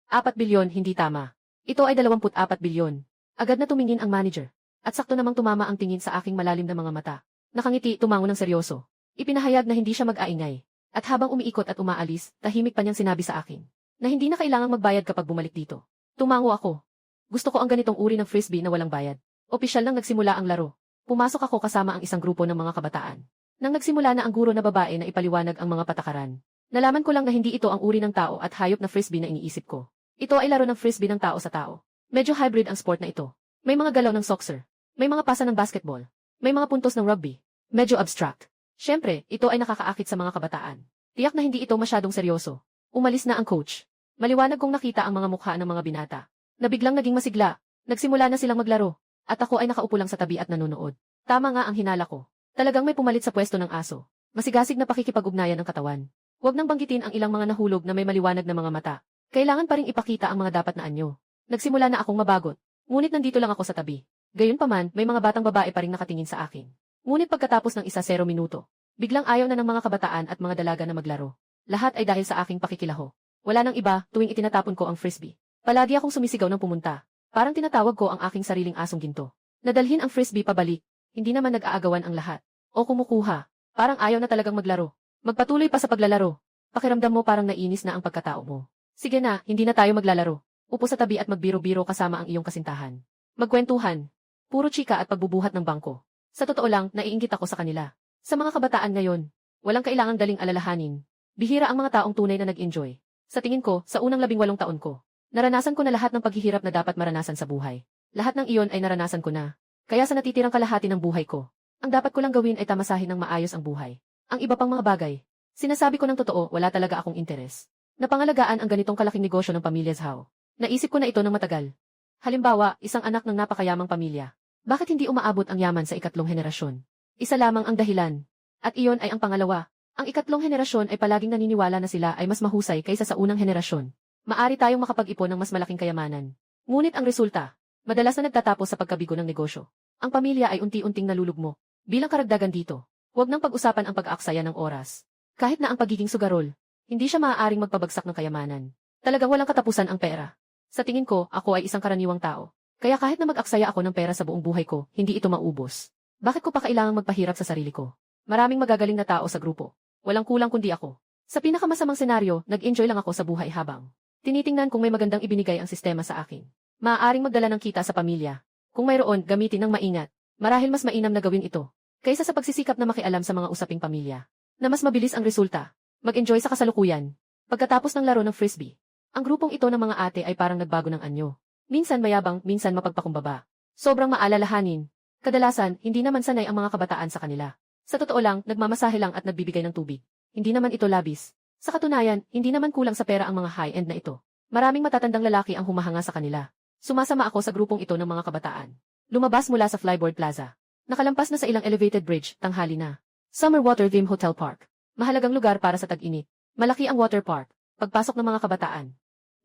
A: 4 bilyon, hindi tama. Ito ay 24 bilyon. Agad na tumingin ang manager. At sakto namang tumama ang tingin sa aking malalim na mga mata. Nakangiti, tumango ng seryoso. Ipinahayag na hindi siya mag-aingay. At habang umiikot at umaalis, tahimik pa niyang sinabi sa akin na hindi na kailangang magbayad kapag bumalik dito. Tumango ako. Gusto ko ang ganitong uri ng frisbee na walang bayad. Opisyal nang nagsimula ang laro. Pumasok ako kasama ang isang grupo ng mga kabataan. Nang nagsimula na ang guro na babae na ipaliwanag ang mga patakaran, nalaman ko lang na hindi ito ang uri ng tao at hayop na frisbee na iniisip ko. Ito ay laro ng frisbee ng tao sa tao. Medyo hybrid ang sport na ito. May mga galaw ng soccer. May mga pasa ng basketball. May mga puntos ng rugby. Medyo abstract. Siyempre, ito ay nakakaakit sa mga kabataan. Tiyak na hindi ito masyadong seryoso. Umalis na ang coach. Maliwanag kong nakita ang mga mukha ng mga binata. Na biglang naging masigla. Nagsimula na silang maglaro. At ako ay nakaupo lang sa tabi at nanonood. Tama nga ang hinala ko. Talagang may pumalit sa pwesto ng aso. Masigasig na pakikipag-ugnayan ng katawan. Huwag nang banggitin ang ilang mga nahulog na may maliwanag na mga mata. Kailangan pa ring ipakita ang mga dapat na anyo. Nagsimula na akong mabagot. Ngunit nandito lang ako sa tabi. Gayunpaman, may mga batang babae pa ring nakatingin sa akin. Ngunit pagkatapos ng 0 minuto, biglang ayaw na ng mga kabataan at mga dalaga na maglaro. Lahat ay dahil sa aking pakikilaho. Wala nang iba tuwing itinatapon ko ang frisbee. Palagi akong sumisigaw ng pumunta. Parang tinatawag ko ang aking sariling asong ginto. Nadalhin ang frisbee pabalik. Hindi naman nag-aagawan ang lahat. O kumukuha. Parang ayaw na talagang maglaro. Magpatuloy pa sa paglalaro. Pakiramdam mo parang nainis na ang pagkatao mo. Sige na, hindi na tayo maglalaro. Upo sa tabi at magbiro-biro kasama ang iyong kasintahan. Magkwentuhan. Puro chika at pagbubuhat ng bangko. Sa totoo lang, naiinggit ako sa kanila. Sa mga kabataan ngayon, walang kailangang daling alalahanin. Bihira ang mga taong tunay na nag-enjoy. Sa tingin ko, sa unang 18 taon ko, naranasan ko na lahat ng paghihirap na dapat maranasan sa buhay. Lahat ng iyon ay naranasan ko na. Kaya sa natitirang kalahati ng buhay ko, ang dapat ko lang gawin ay tamasahin ng maayos ang buhay. Ang iba pang mga bagay, sinasabi ko ng totoo, wala talaga akong interes. Napangalagaan ang ganitong kalaking negosyo ng pamilya Zhao. Naisip ko na ito ng matagal. Halimbawa, isang anak ng napakayamang pamilya. Bakit hindi umaabot ang yaman sa ikatlong henerasyon? Isa lamang ang dahilan. At iyon ay ang pangalawa. Ang ikatlong henerasyon ay palaging naniniwala na sila ay mas mahusay kaysa sa unang henerasyon. Maari tayong makapag-ipon ng mas malaking kayamanan. Ngunit ang resulta, madalas na nagtatapos sa pagkabigo ng negosyo. Ang pamilya ay unti-unting nalulugmo. Bilang karagdagan dito, huwag nang pag-usapan ang pag-aaksaya ng oras. Kahit na ang pagiging sugarol, hindi siya maaaring magpabagsak ng kayamanan. Talagang walang katapusan ang pera. Sa tingin ko, ako ay isang karaniwang tao. Kaya kahit na mag-aksaya ako ng pera sa buong buhay ko, hindi ito maubos. Bakit ko pa kailangang magpahirap sa sarili ko? Maraming magagaling na tao sa grupo. Walang kulang kundi ako. Sa pinakamasamang senaryo, nag-enjoy lang ako sa buhay habang tinitingnan kung may magandang ibinigay ang sistema sa akin. Maaaring magdala ng kita sa pamilya. Kung mayroon, gamitin ng maingat. Marahil mas mainam na gawin ito, kaysa sa pagsisikap na makialam sa mga usaping pamilya. Na mas mabilis ang resulta. Mag-enjoy sa kasalukuyan. Pagkatapos ng laro ng frisbee, ang grupong ito ng mga ate ay parang nagbago ng anyo. Minsan mayabang, minsan mapagpakumbaba. Sobrang maalalahanin. Kadalasan, hindi naman sanay ang mga kabataan sa kanila. Sa totoo lang, nagmamasahe lang at nagbibigay ng tubig. Hindi naman ito labis. Sa katunayan, hindi naman kulang sa pera ang mga high-end na ito. Maraming matatandang lalaki ang humahanga sa kanila. Sumasama ako sa grupong ito ng mga kabataan. Lumabas mula sa Flyboard Plaza. Nakalampas na sa ilang elevated bridge, tanghali na. Summer Water Theme Hotel Park. Mahalagang lugar para sa tag-init. Malaki ang water park. Pagpasok ng mga kabataan,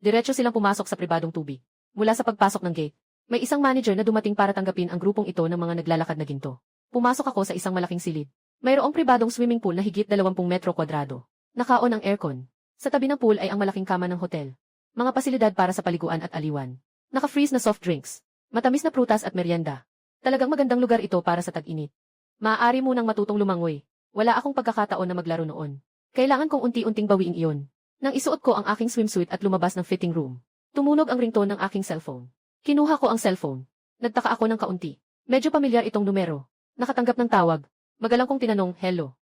A: diretso silang pumasok sa pribadong tubig. Mula sa pagpasok ng gate, may isang manager na dumating para tanggapin ang grupong ito ng mga naglalakad na ginto. Pumasok ako sa isang malaking silid. Mayroong pribadong swimming pool na higit 20 metro kwadrado. Nakaon ang aircon. Sa tabi ng pool ay ang malaking kama ng hotel. Mga pasilidad para sa paliguan at aliwan. Naka-freeze na soft drinks. Matamis na prutas at merienda. Talagang magandang lugar ito para sa tag-init. Maaari munang matutong lumangoy. Wala akong pagkakataon na maglaro noon. Kailangan kong unti-unting bawiin iyon. Nang isuot ko ang aking swimsuit at lumabas ng fitting room, tumunog ang ringtone ng aking cellphone. Kinuha ko ang cellphone. Nagtaka ako ng kaunti. Medyo pamilyar itong numero. Nakatanggap ng tawag. Magalang kong tinanong, hello.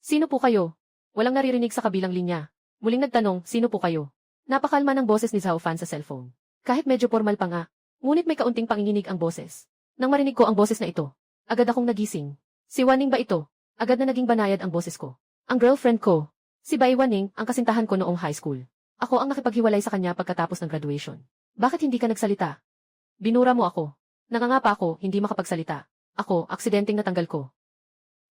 A: Sino po kayo? Walang naririnig sa kabilang linya. Muling nagtanong, sino po kayo? Napakalma ng boses ni Zhao Fan sa cellphone. Kahit medyo formal pa nga, ngunit may kaunting panginginig ang boses. Nang marinig ko ang boses na ito, agad akong nagising. Si Waning ba ito? Agad na naging banayad ang boses ko. Ang girlfriend ko. Si Bai Waning, ang kasintahan ko noong high school. Ako ang nakipaghiwalay sa kanya pagkatapos ng graduation. Bakit hindi ka nagsalita? Binura mo ako. Nangangapa ako, hindi makapagsalita. Ako, aksidenteng natanggal ko.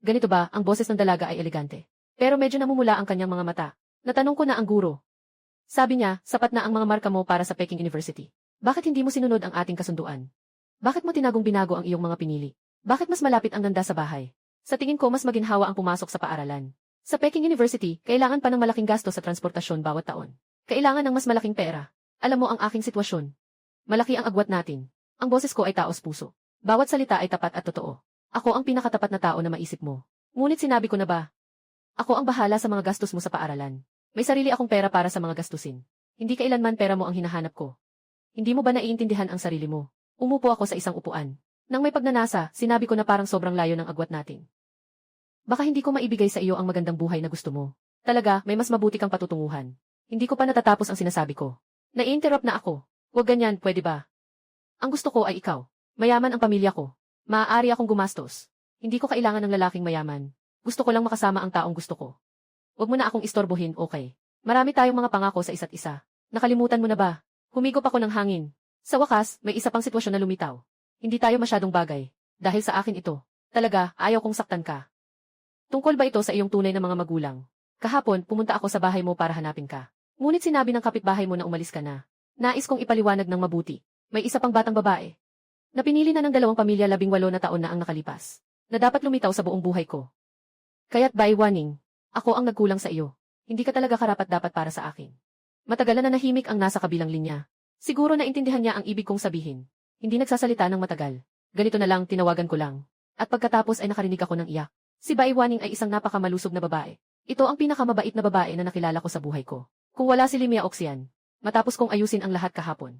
A: Ganito ba, ang boses ng dalaga ay elegante. Pero medyo namumula ang kanyang mga mata. Natanong ko na ang guro. Sabi niya, sapat na ang mga marka mo para sa Peking University. Bakit hindi mo sinunod ang ating kasunduan? Bakit mo tinagong binago ang iyong mga pinili? Bakit mas malapit ang ganda sa bahay? Sa tingin ko mas maginhawa ang pumasok sa paaralan. Sa Peking University, kailangan pa ng malaking gasto sa transportasyon bawat taon. Kailangan ng mas malaking pera. Alam mo ang aking sitwasyon. Malaki ang agwat natin. Ang boses ko ay taos puso. Bawat salita ay tapat at totoo. Ako ang pinakatapat na tao na maisip mo. Ngunit sinabi ko na ba? Ako ang bahala sa mga gastos mo sa paaralan. May sarili akong pera para sa mga gastusin. Hindi kailanman pera mo ang hinahanap ko. Hindi mo ba naiintindihan ang sarili mo? Umupo ako sa isang upuan. Nang may pagnanasa, sinabi ko na parang sobrang layo ng agwat natin. Baka hindi ko maibigay sa iyo ang magandang buhay na gusto mo. Talaga, may mas mabuti kang patutunguhan. Hindi ko pa natatapos ang sinasabi ko. Na-interrupt na ako. Huwag ganyan, pwede ba? Ang gusto ko ay ikaw. Mayaman ang pamilya ko. Maaari akong gumastos. Hindi ko kailangan ng lalaking mayaman. Gusto ko lang makasama ang taong gusto ko. Huwag mo na akong istorbohin, okay? Marami tayong mga pangako sa isa't isa. Nakalimutan mo na ba? Humigop ako ng hangin. Sa wakas, may isa pang sitwasyon na lumitaw. Hindi tayo masyadong bagay. Dahil sa akin ito. Talaga, ayaw kong saktan ka. Tungkol ba ito sa iyong tunay na mga magulang? Kahapon, pumunta ako sa bahay mo para hanapin ka. Ngunit sinabi ng kapitbahay mo na umalis ka na. Nais kong ipaliwanag ng mabuti. May isa pang batang babae. Napinili na ng dalawang pamilya 18 na taon na ang nakalipas. Na dapat lumitaw sa buong buhay ko. Kaya't Bai Waning, ako ang nagkulang sa iyo. Hindi ka talaga karapat-dapat para sa akin. Matagal na nahimik ang nasa kabilang linya. Siguro naintindihan niya ang ibig kong sabihin. Hindi nagsasalita ng matagal. Ganito na lang, tinawagan ko lang. At pagkatapos ay nakarinig ako ng iyak. Si Bai Waning ay isang napakamalusog na babae. Ito ang pinakamabait na babae na nakilala ko sa buhay ko. Kung wala si Limia Oxian, matapos kong ayusin ang lahat kahapon.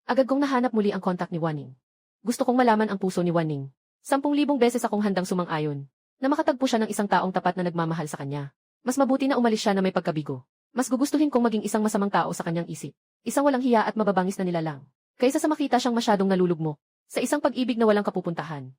A: Agad kong nahanap muli ang kontak ni Waning. Gusto kong malaman ang puso ni Waning. 10,000 beses akong handang sumang-ayon na makatagpo siya ng isang taong tapat na nagmamahal sa kanya. Mas mabuti na umalis siya na may pagkabigo. Mas gugustuhin kong maging isang masamang tao sa kanyang isip. Isang walang hiya at mababangis na nilalang. Kaysa sa makita siyang masyadong nalulugmok sa isang pag-ibig na walang kapupuntahan.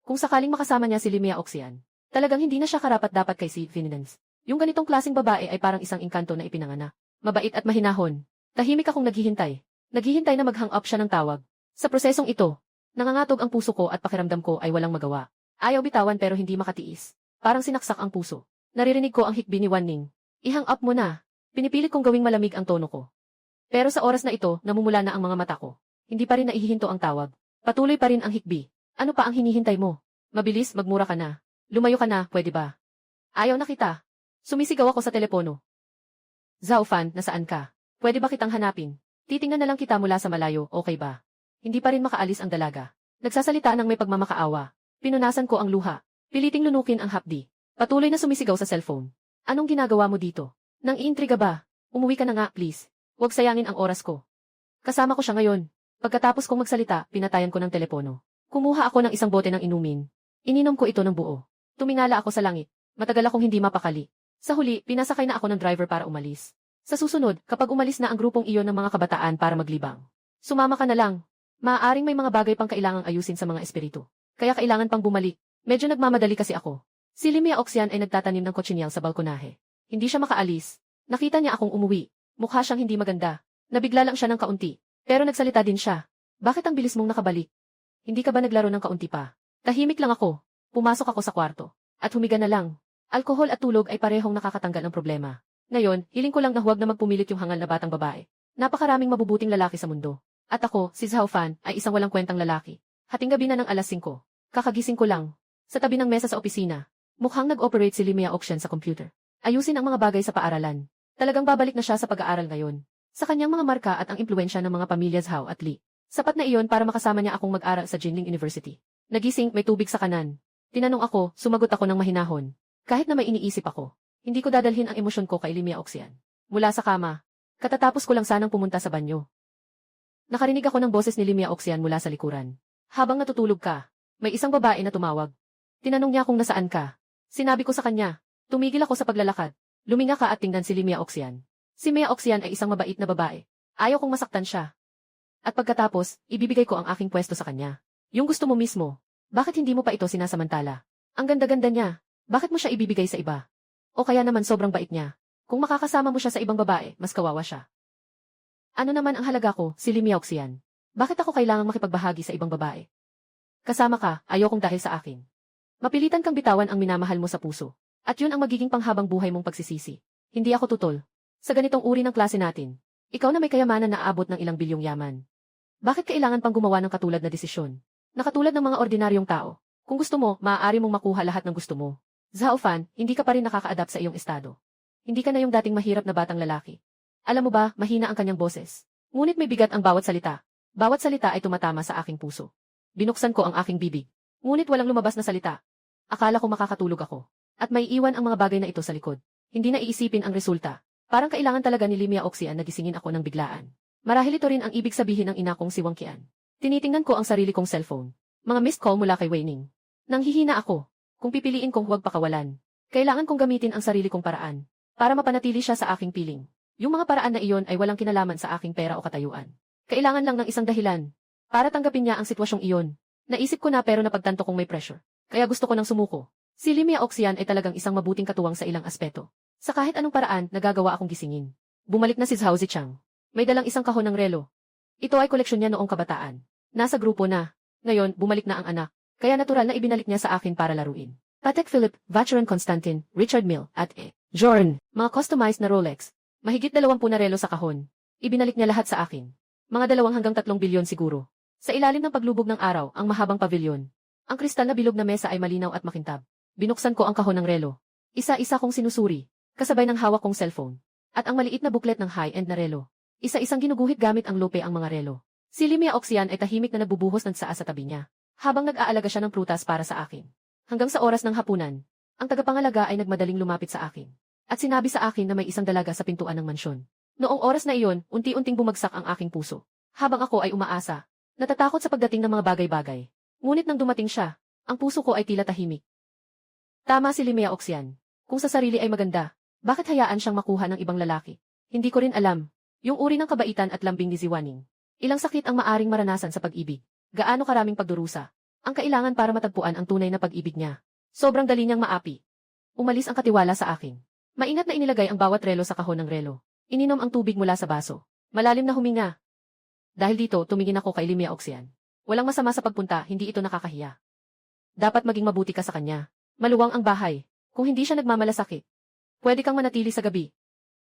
A: Kung sakaling makasama niya si Limia Oxian, talagang hindi na siya karapat-dapat kay si Finance. Yung ganitong klaseng babae ay parang isang engkanto na ipinanganak. Mabait at mahinahon. Tahimik akong naghihintay. Naghihintay na mag-hang up siya ng tawag. Sa prosesong ito, nangangatog ang puso ko at pakiramdam ko ay walang magawa. Ayaw bitawan pero hindi makatiis. Parang sinaksak ang puso. Naririnig ko ang hikbi ni Waning. I-hang up mo na. Pinipilit kong gawing malamig ang tono ko. Pero sa oras na ito, namumula na ang mga mata ko. Hindi pa rin naihihinto ang tawag. Patuloy pa rin ang hikbi. Ano pa ang hinihintay mo? Mabilis, magmura ka na. Lumayo ka na, pwede ba? Ayaw na kita. Sumisigaw ako sa telepono. Zhao Fan, nasaan ka? Pwede ba kitang hanapin? Titingnan na lang kita mula sa malayo, okay ba? Hindi pa rin makaalis ang dalaga. Nagsasalita ng may pagmamakaawa. Pinunasan ko ang luha. Piliting lunukin ang hapdi. Patuloy na sumisigaw sa cellphone. Anong ginagawa mo dito? Nang iintriga ba? Umuwi ka na nga, please. Huwag sayangin ang oras ko. Kasama ko siya ngayon. Pagkatapos kong magsalita, pinatayan ko ng telepono. Kumuha ako ng isang bote ng inumin. Ininom ko ito ng buo. Tumingala ako sa langit. Matagal akong hindi mapakali. Sa huli, pinasakay na ako ng driver para umalis. Sa susunod, kapag umalis na ang grupong iyon ng mga kabataan para maglibang, sumama ka na lang. Maaaring may mga bagay pang kailangang ayusin sa mga espiritu. Kaya kailangan pang bumalik. Medyo nagmamadali kasi ako. Si Limia Oxian ay nagtatanim ng kotsinyal sa balkonahe. Hindi siya makaalis. Nakita niya akong umuwi. Mukha siyang hindi maganda. Nabigla lang siya ng kaunti. Pero nagsalita din siya. Bakit ang bilis mong nakabalik? Hindi ka ba naglaro ng kaunti pa? Tahimik lang ako. Pumasok ako sa kwarto. At humiga na lang. Alkohol at tulog ay parehong nakakatanggal ng problema. Ngayon, hiling ko lang na huwag na magpumilit yung hangal na batang babae. Napakaraming mabubuting lalaki sa mundo. At ako, si Zhao Fan, ay isang walang kwentang lalaki. Hating gabi na ng alas 5. Kakagising ko lang. Sa tabi ng mesa sa opisina. Mukhang nag-operate si Limia Oxian sa computer. Ayusin ang mga bagay sa paaralan. Talagang babalik na siya sa pag-aaral ngayon. Sa kanyang mga marka at ang impluensya ng mga pamilya Zhao at Li. Sapat na iyon para makasama niya akong mag-aral sa Jinling University. Nagising, may tubig sa kanan. Tinanong ako, sumagot ako ng mahinahon. Kahit na may iniisip ako, hindi ko dadalhin ang emosyon ko kay Limia Oxian. Mula sa kama, katatapos ko lang sanang pumunta sa banyo. Nakarinig ako ng boses ni Limia Oxian mula sa likuran. Habang natutulog ka, may isang babae na tumawag. Tinanong niya kung nasaan ka. Sinabi ko sa kanya. Tumigil ako sa paglalakad. Luminga ka at tingnan si Limia Oxian. Si Mia Oxian ay isang mabait na babae. Ayaw kong masaktan siya. At pagkatapos, ibibigay ko ang aking pwesto sa kanya. Yung gusto mo mismo. Bakit hindi mo pa ito sinasamantala? Ang ganda-ganda niya. Bakit mo siya ibibigay sa iba? O kaya naman sobrang bait niya. Kung makakasama mo siya sa ibang babae, mas kawawa siya. Ano naman ang halaga ko, si Limia Oxian? Bakit ako kailangang makipagbahagi sa ibang babae? Kasama ka, ayokong dahil sa akin. Mapilitan kang bitawan ang minamahal mo sa puso. At yun ang magiging panghabang buhay mong pagsisisi. Hindi ako tutol. Sa ganitong uri ng klase natin, ikaw na may kayamanan na aabot ng ilang bilyong yaman. Bakit kailangan pang gumawa ng katulad na desisyon? Na katulad ng mga ordinaryong tao. Kung gusto mo, maaari mong makuha lahat ng gusto mo. Zhao Fan, hindi ka pa rin nakaka-adapt sa iyong estado. Hindi ka na yung dating mahirap na batang lalaki. Alam mo ba, mahina ang kanyang boses. Ngunit may bigat ang bawat salita. Bawat salita ay tumatama sa aking puso. Binuksan ko ang aking bibig. Ngunit walang lumabas na salita. Akala ko makakatulog ako. At may iwan ang mga bagay na ito sa likod. Hindi na iisipin ang resulta. Parang kailangan talaga ni Limia Oxian na gisingin ako ng biglaan. Marahil ito rin ang ibig sabihin ng ina kong si Wang Qian. Tinitingnan ko ang sarili kong cellphone. Mga missed call mula kay Wei Ning. Nanghihina ako. Kung pipiliin kong huwag pakawalan. Kailangan kong gamitin ang sarili kong paraan. Para mapanatili siya sa aking piling. Yung mga paraan na iyon ay walang kinalaman sa aking pera o katayuan. Kailangan lang ng isang dahilan. Para tanggapin niya ang sitwasyong iyon. Naisip ko na pero napagtanto kong may pressure. Kaya gusto ko nang sumuko. Si Limia Oxian ay talagang isang mabuting katuwang sa ilang aspeto. Sa kahit anong paraan, nagagawa akong gisingin. Bumalik na si Zhao Zichang. May dalang isang kahon ng relo. Ito ay koleksyon niya noong kabataan. Nasa grupo na. Ngayon, bumalik na ang anak. Kaya natural na ibinalik niya sa akin para laruin. Patek Philippe, Vacheron Constantin, Richard Mille, at Jorn. Mga customized na Rolex. Mahigit 20 na relo sa kahon. Ibinalik niya lahat sa akin. Mga 2 hanggang 3 bilyon siguro. Sa ilalim ng paglubog ng araw, ang mahabang pavilyon. Ang kristal na bilog na mesa ay malinaw at makintab. Binuksan ko ang kahon ng relo. Isa-isa kong sinusuri, kasabay ng hawak kong cellphone. At ang maliit na buklet ng high-end na relo. Isa-isang ginuguhit gamit ang lupe ang mga relo. Si Limia Oxian ay tahimik na nagbubuhos ng tsaa sa tabi niya, habang nag-aalaga siya ng prutas para sa akin. Hanggang sa oras ng hapunan, ang tagapangalaga ay nagmadaling lumapit sa akin. At sinabi sa akin na may isang dalaga sa pintuan ng mansyon. Noong oras na iyon, unti-unting bumagsak ang aking puso. Habang ako ay umaasa, natatakot sa pagdating ng mga bagay-bagay. Ngunit nang dumating siya, ang puso ko ay tila tahimik. Tama si Limia Oxian. Kung sa sarili ay maganda, bakit hayaan siyang makuha ng ibang lalaki? Hindi ko rin alam. Yung uri ng kabaitan at lambing ni Ziwaning. Ilang sakit ang maaring maranasan sa pag-ibig. Gaano karaming pagdurusa. Ang kailangan para matagpuan ang tunay na pag-ibig niya. Sobrang dali niyang maapi. Umalis ang katiwala sa akin. Maingat na inilagay ang bawat relo sa kahon ng relo. Ininom ang tubig mula sa baso. Malalim na huminga. Dahil dito, tumingin ako kay Limia Oxian. Walang masama sa pagpunta, hindi ito nakakahiya. Dapat maging mabuti ka sa kanya. Maluwang ang bahay. Kung hindi siya nagmamalasakit, pwede kang manatili sa gabi.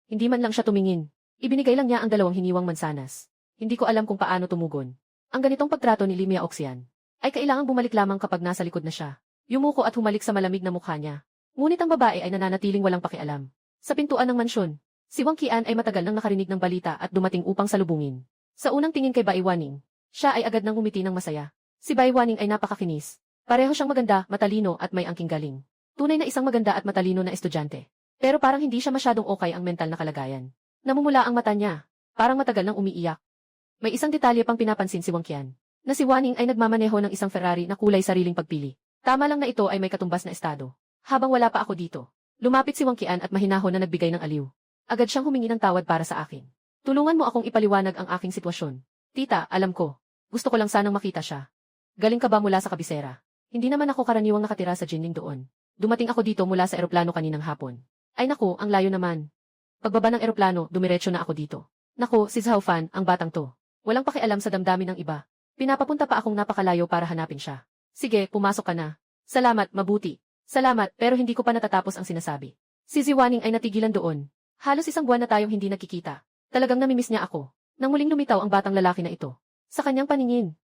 A: Hindi man lang siya tumingin. Ibinigay lang niya ang 2 hiniwang mansanas. Hindi ko alam kung paano tumugon. Ang ganitong pagtrato ni Limia Oxian ay kailangang bumalik lamang kapag nasa likod na siya. Yumuko at humalik sa malamig na mukha niya. Ngunit ang babae ay nananatiling walang pakialam. Sa pintuan ng mansyon, si Wang Qian ay matagal nang nakarinig ng balita at dumating upang salubungin. Sa unang tingin kay Bai Waning, siya ay agad nang ngumiti ng masaya. Si Bai Waning ay napakakinis. Pareho siyang maganda, matalino at may angking galing. Tunay na isang maganda at matalino na estudyante. Pero parang hindi siya masyadong okay ang mental na kalagayan. Namumula ang mata niya. Parang matagal nang umiiyak. May isang detalye pang pinapansin si Wang Qian. Na si Waning ay nagmamaneho ng isang Ferrari na kulay sariling pagpili. Tama lang na ito ay may katumbas na estado. Habang wala pa ako dito, lumapit si Wang Qian at mahinahon na nagbigay ng aliw. Agad siyang humingi ng tawad para sa akin. Tulungan mo akong ipaliwanag ang aking sitwasyon. Tita, alam ko. Gusto ko lang sanang makita siya. Galing ka ba mula sa kabisera? Hindi naman ako karaniwang nakatira sa Jinling doon. Dumating ako dito mula sa eroplano kaninang hapon. Ay naku, ang layo naman. Pagbaba ng eroplano, dumiretso na ako dito. Naku, si Zhao Fan, ang batang to. Walang pakialam sa damdamin ng iba. Pinapapunta pa akong napakalayo para hanapin siya. Sige, pumasok ka na. Salamat, mabuti. Salamat, pero hindi ko pa natatapos ang sinasabi. Si Ziwaning ay natigilan doon. Halos 1 buwan na tayong hindi nakikita. Talagang namimiss niya ako. Nang muling lumitaw ang batang lalaki na ito. Sa kanyang paningin.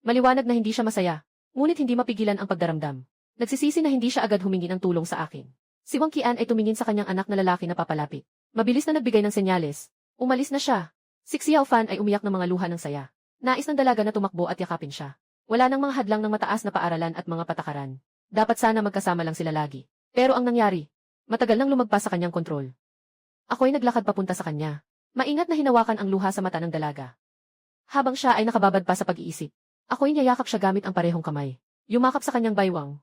A: Maliwanag na hindi siya masaya. Ngunit hindi mapigilan ang pagdaramdam. Nagsisisi na hindi siya agad humingi ng tulong sa akin. Si Wang Qian ay tumingin sa kanyang anak na lalaki na papalapit. Mabilis na nagbigay ng senyales. Umalis na siya. Si Xiao Fan ay umiyak ng mga luha ng saya. Nais ng dalaga na tumakbo at yakapin siya. Wala nang mga hadlang ng mataas na paaralan at mga patakaran. Dapat sana magkasama lang sila lagi. Pero ang nangyari, matagal nang lumagpas sa kanyang kontrol. Ako'y naglakad papunta sa kanya. Maingat na hinawakan ang luha sa mata ng dalaga. Habang siya ay nakababad pa sa pag-iisip, ako'y niyayakap siya gamit ang parehong kamay. Yumakap sa kanyang baywang.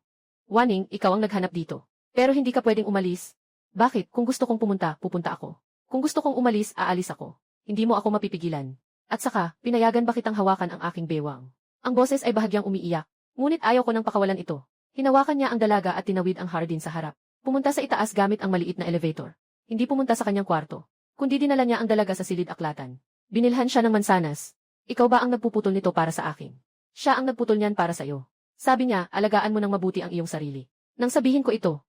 A: Waning, ikaw ang naghanap dito. Pero hindi ka pwedeng umalis. Bakit? Kung gusto kong pumunta, pupunta ako. Kung gusto kong umalis, aalis ako. Hindi mo ako mapipigilan. At saka, pinayagan ba kitang hawakan ang aking bewang? Ang boses ay bahagyang umiiyak. Ngunit ayaw ko nang pakawalan ito. Hinawakan niya ang dalaga at tinawid ang hardin sa harap. Pumunta sa itaas gamit ang maliit na elevator. Hindi pumunta sa kanyang kwarto, kundi dinala niya ang dalaga sa silid aklatan. Binilhan siya ng mansanas. Ikaw ba ang nagpuputol nito para sa akin? Siya ang nagputol niyan para sa iyo. Sabi niya, alagaan mo ng mabuti ang iyong sarili. Nang sabihin ko ito,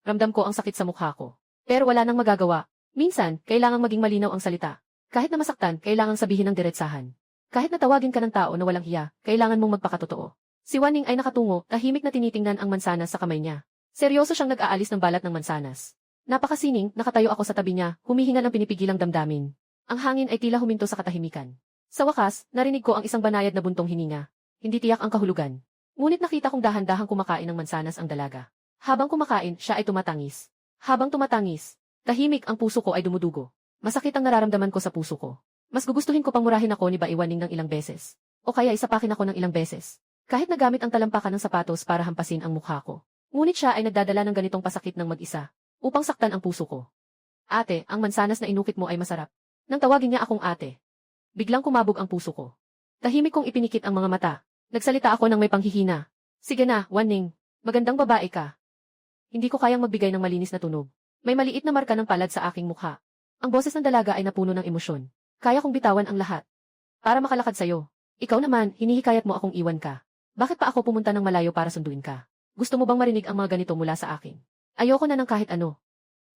A: ramdam ko ang sakit sa mukha ko. Pero wala nang magagawa. Minsan, kailangang maging malinaw ang salita. Kahit na masaktan, kailangang sabihin ng diretsahan. Kahit na tawagin ka ng tao na walang hiya, kailangan mong magpakatotoo. Si Wanning ay nakatungo, tahimik na tinitingnan ang mansanas sa kamay niya. Seryoso siyang nag-aalis ng balat ng mansanas. Napakasining, nakatayo ako sa tabi niya, humihinga ng pinipigilang damdamin. Ang hangin ay tila huminto sa katahimikan. Sa wakas, narinig ko ang isang banayad na buntong hininga. Hindi tiyak ang kahulugan. Ngunit nakita kong dahan-dahang kumakain ng mansanas ang dalaga. Habang kumakain, siya ay tumatangis. Habang tumatangis, tahimik ang puso ko ay dumudugo. Masakit ang nararamdaman ko sa puso ko. Mas gugustuhin ko pang murahin ako ni Baiwaning ng ilang beses. O kaya isapakin ako ng ilang beses. Kahit nagamit ang talampakan ng sapatos para hampasin ang mukha ko. Ngunit siya ay nagdadala ng ganitong pasakit ng mag-isa, upang saktan ang puso ko. Ate, ang mansanas na inukit mo ay masarap. Nang tawagin niya akong ate, biglang kumabog ang puso ko. Tahimik kong ipinikit ang mga mata. Nagsalita ako ng may panghihina. Sige na, Wanning. Magandang babae ka. Hindi ko kayang magbigay ng malinis na tunog. May maliit na marka ng palad sa aking mukha. Ang boses ng dalaga ay napuno ng emosyon. Kaya kong bitawan ang lahat. Para makalakad sa'yo. Ikaw naman, hinihikayat mo akong iwan ka. Bakit pa ako pumunta ng malayo para sunduin ka? Gusto mo bang marinig ang mga ganito mula sa akin? Ayoko na ng kahit ano.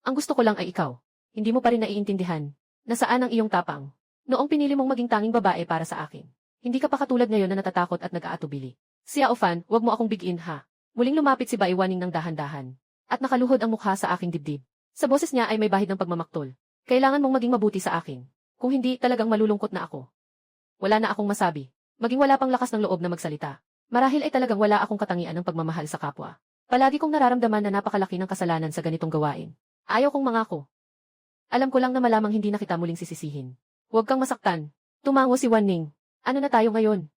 A: Ang gusto ko lang ay ikaw. Hindi mo pa rin naiintindihan. Nasaan ang iyong tapang? Noong pinili mong maging tanging babae para sa akin. Hindi ka pa katulad ngayon na natatakot at nag-aatubili. Si Aofan, wag mo akong bigin ha. Muling lumapit si Baiwaning ng dahan-dahan. At nakaluhod ang mukha sa aking dibdib. Sa boses niya ay may bahid ng pagmamaktol. Kailangan mong maging mabuti sa akin. Kung hindi, talagang malulungkot na ako. Wala na akong masabi. Maging wala pang lakas ng loob na magsalita. Marahil ay talagang wala akong katangian ng pagmamahal sa kapwa. Palagi kong nararamdaman na napakalaki ng kasalanan sa ganitong gawain. Ayaw kong mangako. Alam ko lang na malamang hindi na kita muling sisisihin. Huwag kang masaktan. Tumango si Wanning. Ano na tayo ngayon?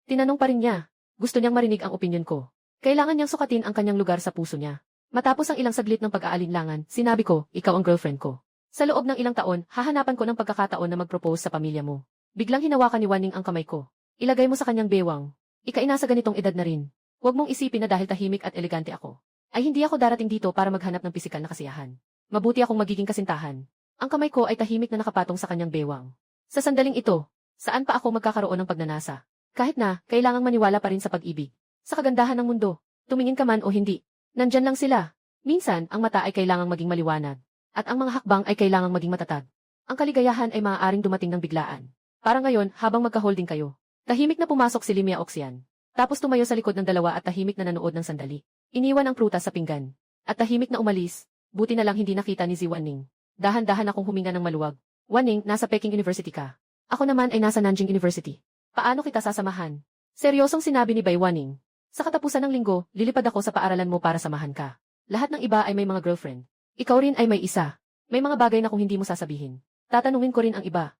A: Tinanong pa rin niya. Gusto niyang marinig ang opinyon ko. Kailangan niyang sukatin ang kanyang lugar sa puso niya. Matapos ang ilang saglit ng pag-aalinlangan, sinabi ko, ikaw ang girlfriend ko. Sa loob ng ilang taon, hahanapan ko ng pagkakataon na mag-propose sa pamilya mo. Biglang hinawakan ni Wanning ang kamay ko. Ilagay mo sa kanyang bewang. Ikainasa ganitong edad na rin. Huwag mong isipin na dahil tahimik at elegante ako, ay hindi ako darating dito para maghanap ng pisikal na kasiyahan. Mabuti akong magiging kasintahan. Ang kamay ko ay tahimik na nakapatong sa kanyang bewang. Sa sandaling ito, saan pa ako magkakaroon ng pagnanasa? Kahit na, kailangang maniwala pa rin sa pag-ibig. Sa kagandahan ng mundo, tumingin ka man o hindi, nandyan lang sila. Minsan, ang mata ay kailangang maging maliwanag. At ang mga hakbang ay kailangang maging matatag. Ang kaligayahan ay maaaring dumating ng biglaan. Para ngayon, habang magka-holding kayo, tahimik na pumasok si Limia Oxian. Tapos tumayo sa likod ng dalawa at tahimik na nanood ng sandali. Iniwan ang prutas sa pinggan. At tahimik na umalis. Buti na lang hindi nakita ni Wanning. Dahan-dahan akong huminga ng maluwag. Wanning, nasa Peking University ka. Ako naman ay nasa Nanjing University. Paano kita sasamahan? Seryosong sinabi ni Wanning. Sa katapusan ng linggo, lilipad ako sa paaralan mo para samahan ka. Lahat ng iba ay may mga girlfriend. Ikaw rin ay may isa. May mga bagay na kung hindi mo sasabihin. Tatanungin ko rin ang iba.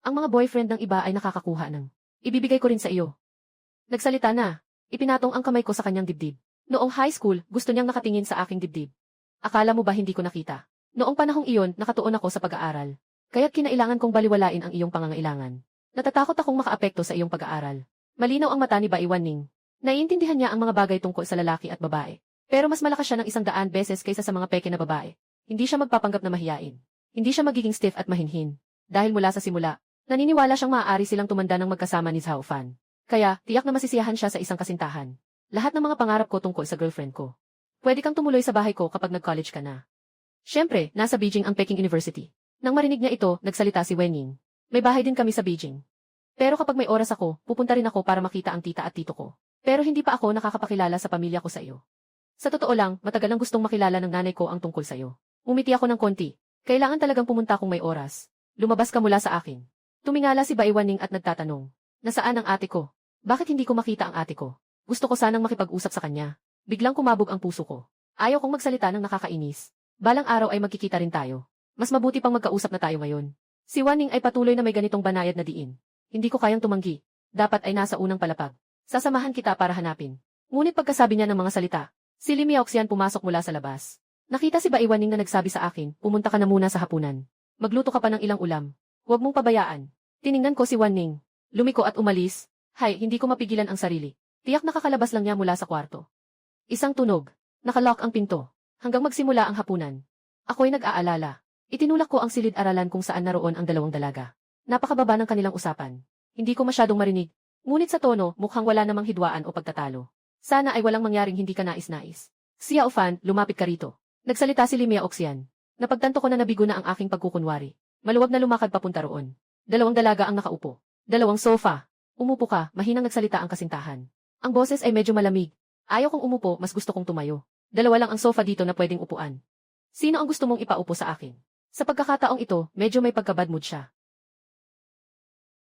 A: Ang mga boyfriend ng iba ay nakakakuha ng. Ibibigay ko rin sa iyo. Nagsalita na. Ipinatong ang kamay ko sa kanyang dibdib. Noong high school, gusto niyang nakatingin sa aking dibdib. Akala mo ba hindi ko nakita? Noong panahong iyon, nakatuon ako sa pag-aaral. Kaya't kinailangan kong baliwalain ang iyong pangangailangan. Natatakot akong makaapekto sa iyong pag-aaral. Malinaw ang mata ni Baiwaning. Naiintindihan niya ang mga bagay tungkol sa lalaki at babae. Pero mas malakas siya ng 100 beses kaysa sa mga peke na babae. Hindi siya magpapanggap na mahiyain. Hindi siya magiging stiff at mahinhin. Dahil mula sa simula, naniniwala siyang maaari silang tumanda ng magkasama ni Zhao Fan. Kaya, tiyak na masisiyahan siya sa isang kasintahan. Lahat ng mga pangarap ko tungkol sa girlfriend ko. Pwede kang tumuloy sa bahay ko kapag nag-college ka na. Siyempre, nasa Beijing ang Peking University. Nang marinig niya ito, nagsalita si Wenying. May bahay din kami sa Beijing. Pero kapag may oras ako, pupunta rin ako para makita ang tita at tito ko. Pero hindi pa ako nakakapakilala sa pamilya ko sa iyo. Sa totoo lang, matagal nang gustong makilala ng nanay ko ang tungkol sa iyo. Umiti ako ng konti. Kailangan talagang pumunta kung may oras. Lumabas ka mula sa akin. Tumingala si Baiwaning at nagtatanong. Nasaan ang ate ko? Bakit hindi ko makita ang ate ko? Gusto ko sanang makipag-usap sa kanya. Biglang kumabog ang puso ko. Ayaw kong magsalita ng nakakainis. Balang araw ay magkikita rin tayo. Mas mabuti pang magkausap na tayo ngayon. Si Wanning ay patuloy na may ganitong banayad na diin. Hindi ko kayang tumanggi. Dapat ay nasa unang palapag. Sasamahan kita para hanapin. Ngunit pagkasabi niya ng mga salita, Si Lim Yaoxian pumasok mula sa labas. Nakita si Bai Wanning na nagsabi sa akin, pumunta ka na muna sa hapunan. Magluto ka pa ng ilang ulam. Huwag mong pabayaan. Tiningnan ko si Wanning. Lumiko at umalis. Hay, hindi ko mapigilan ang sarili. Tiyak nakakalabas lang niya mula sa kwarto. Isang tunog. Nakalock ang pinto. Hanggang magsimula ang hapunan. Ako'y nag-aalala. Itinulak ko ang silid-aralan kung saan naroon ang dalawang dalaga. Napakababa ng kanilang usapan. Hindi ko masyadong marinig. Ngunit sa tono, mukhang wala namang hidwaan o pagtatalo. Sana ay walang mangyaring hindi ka nais-nais. Xiao Fan, lumapit ka rito. Nagsalita si Lim Yaoxian. Napagtanto ko na nabigo na ang aking pagkukunwari. Maluwag na lumakad papunta roon. Dalawang dalaga ang nakaupo. Dalawang sofa. Umupo ka, mahinang nagsalita ang kasintahan. Ang boses ay medyo malamig. Ayaw kong umupo, mas gusto kong tumayo. Dalawa lang ang sofa dito na pwedeng upuan. Sino ang gusto mong ipaupo sa akin? Sa pagkakataong ito, medyo may pagka-bad mood siya.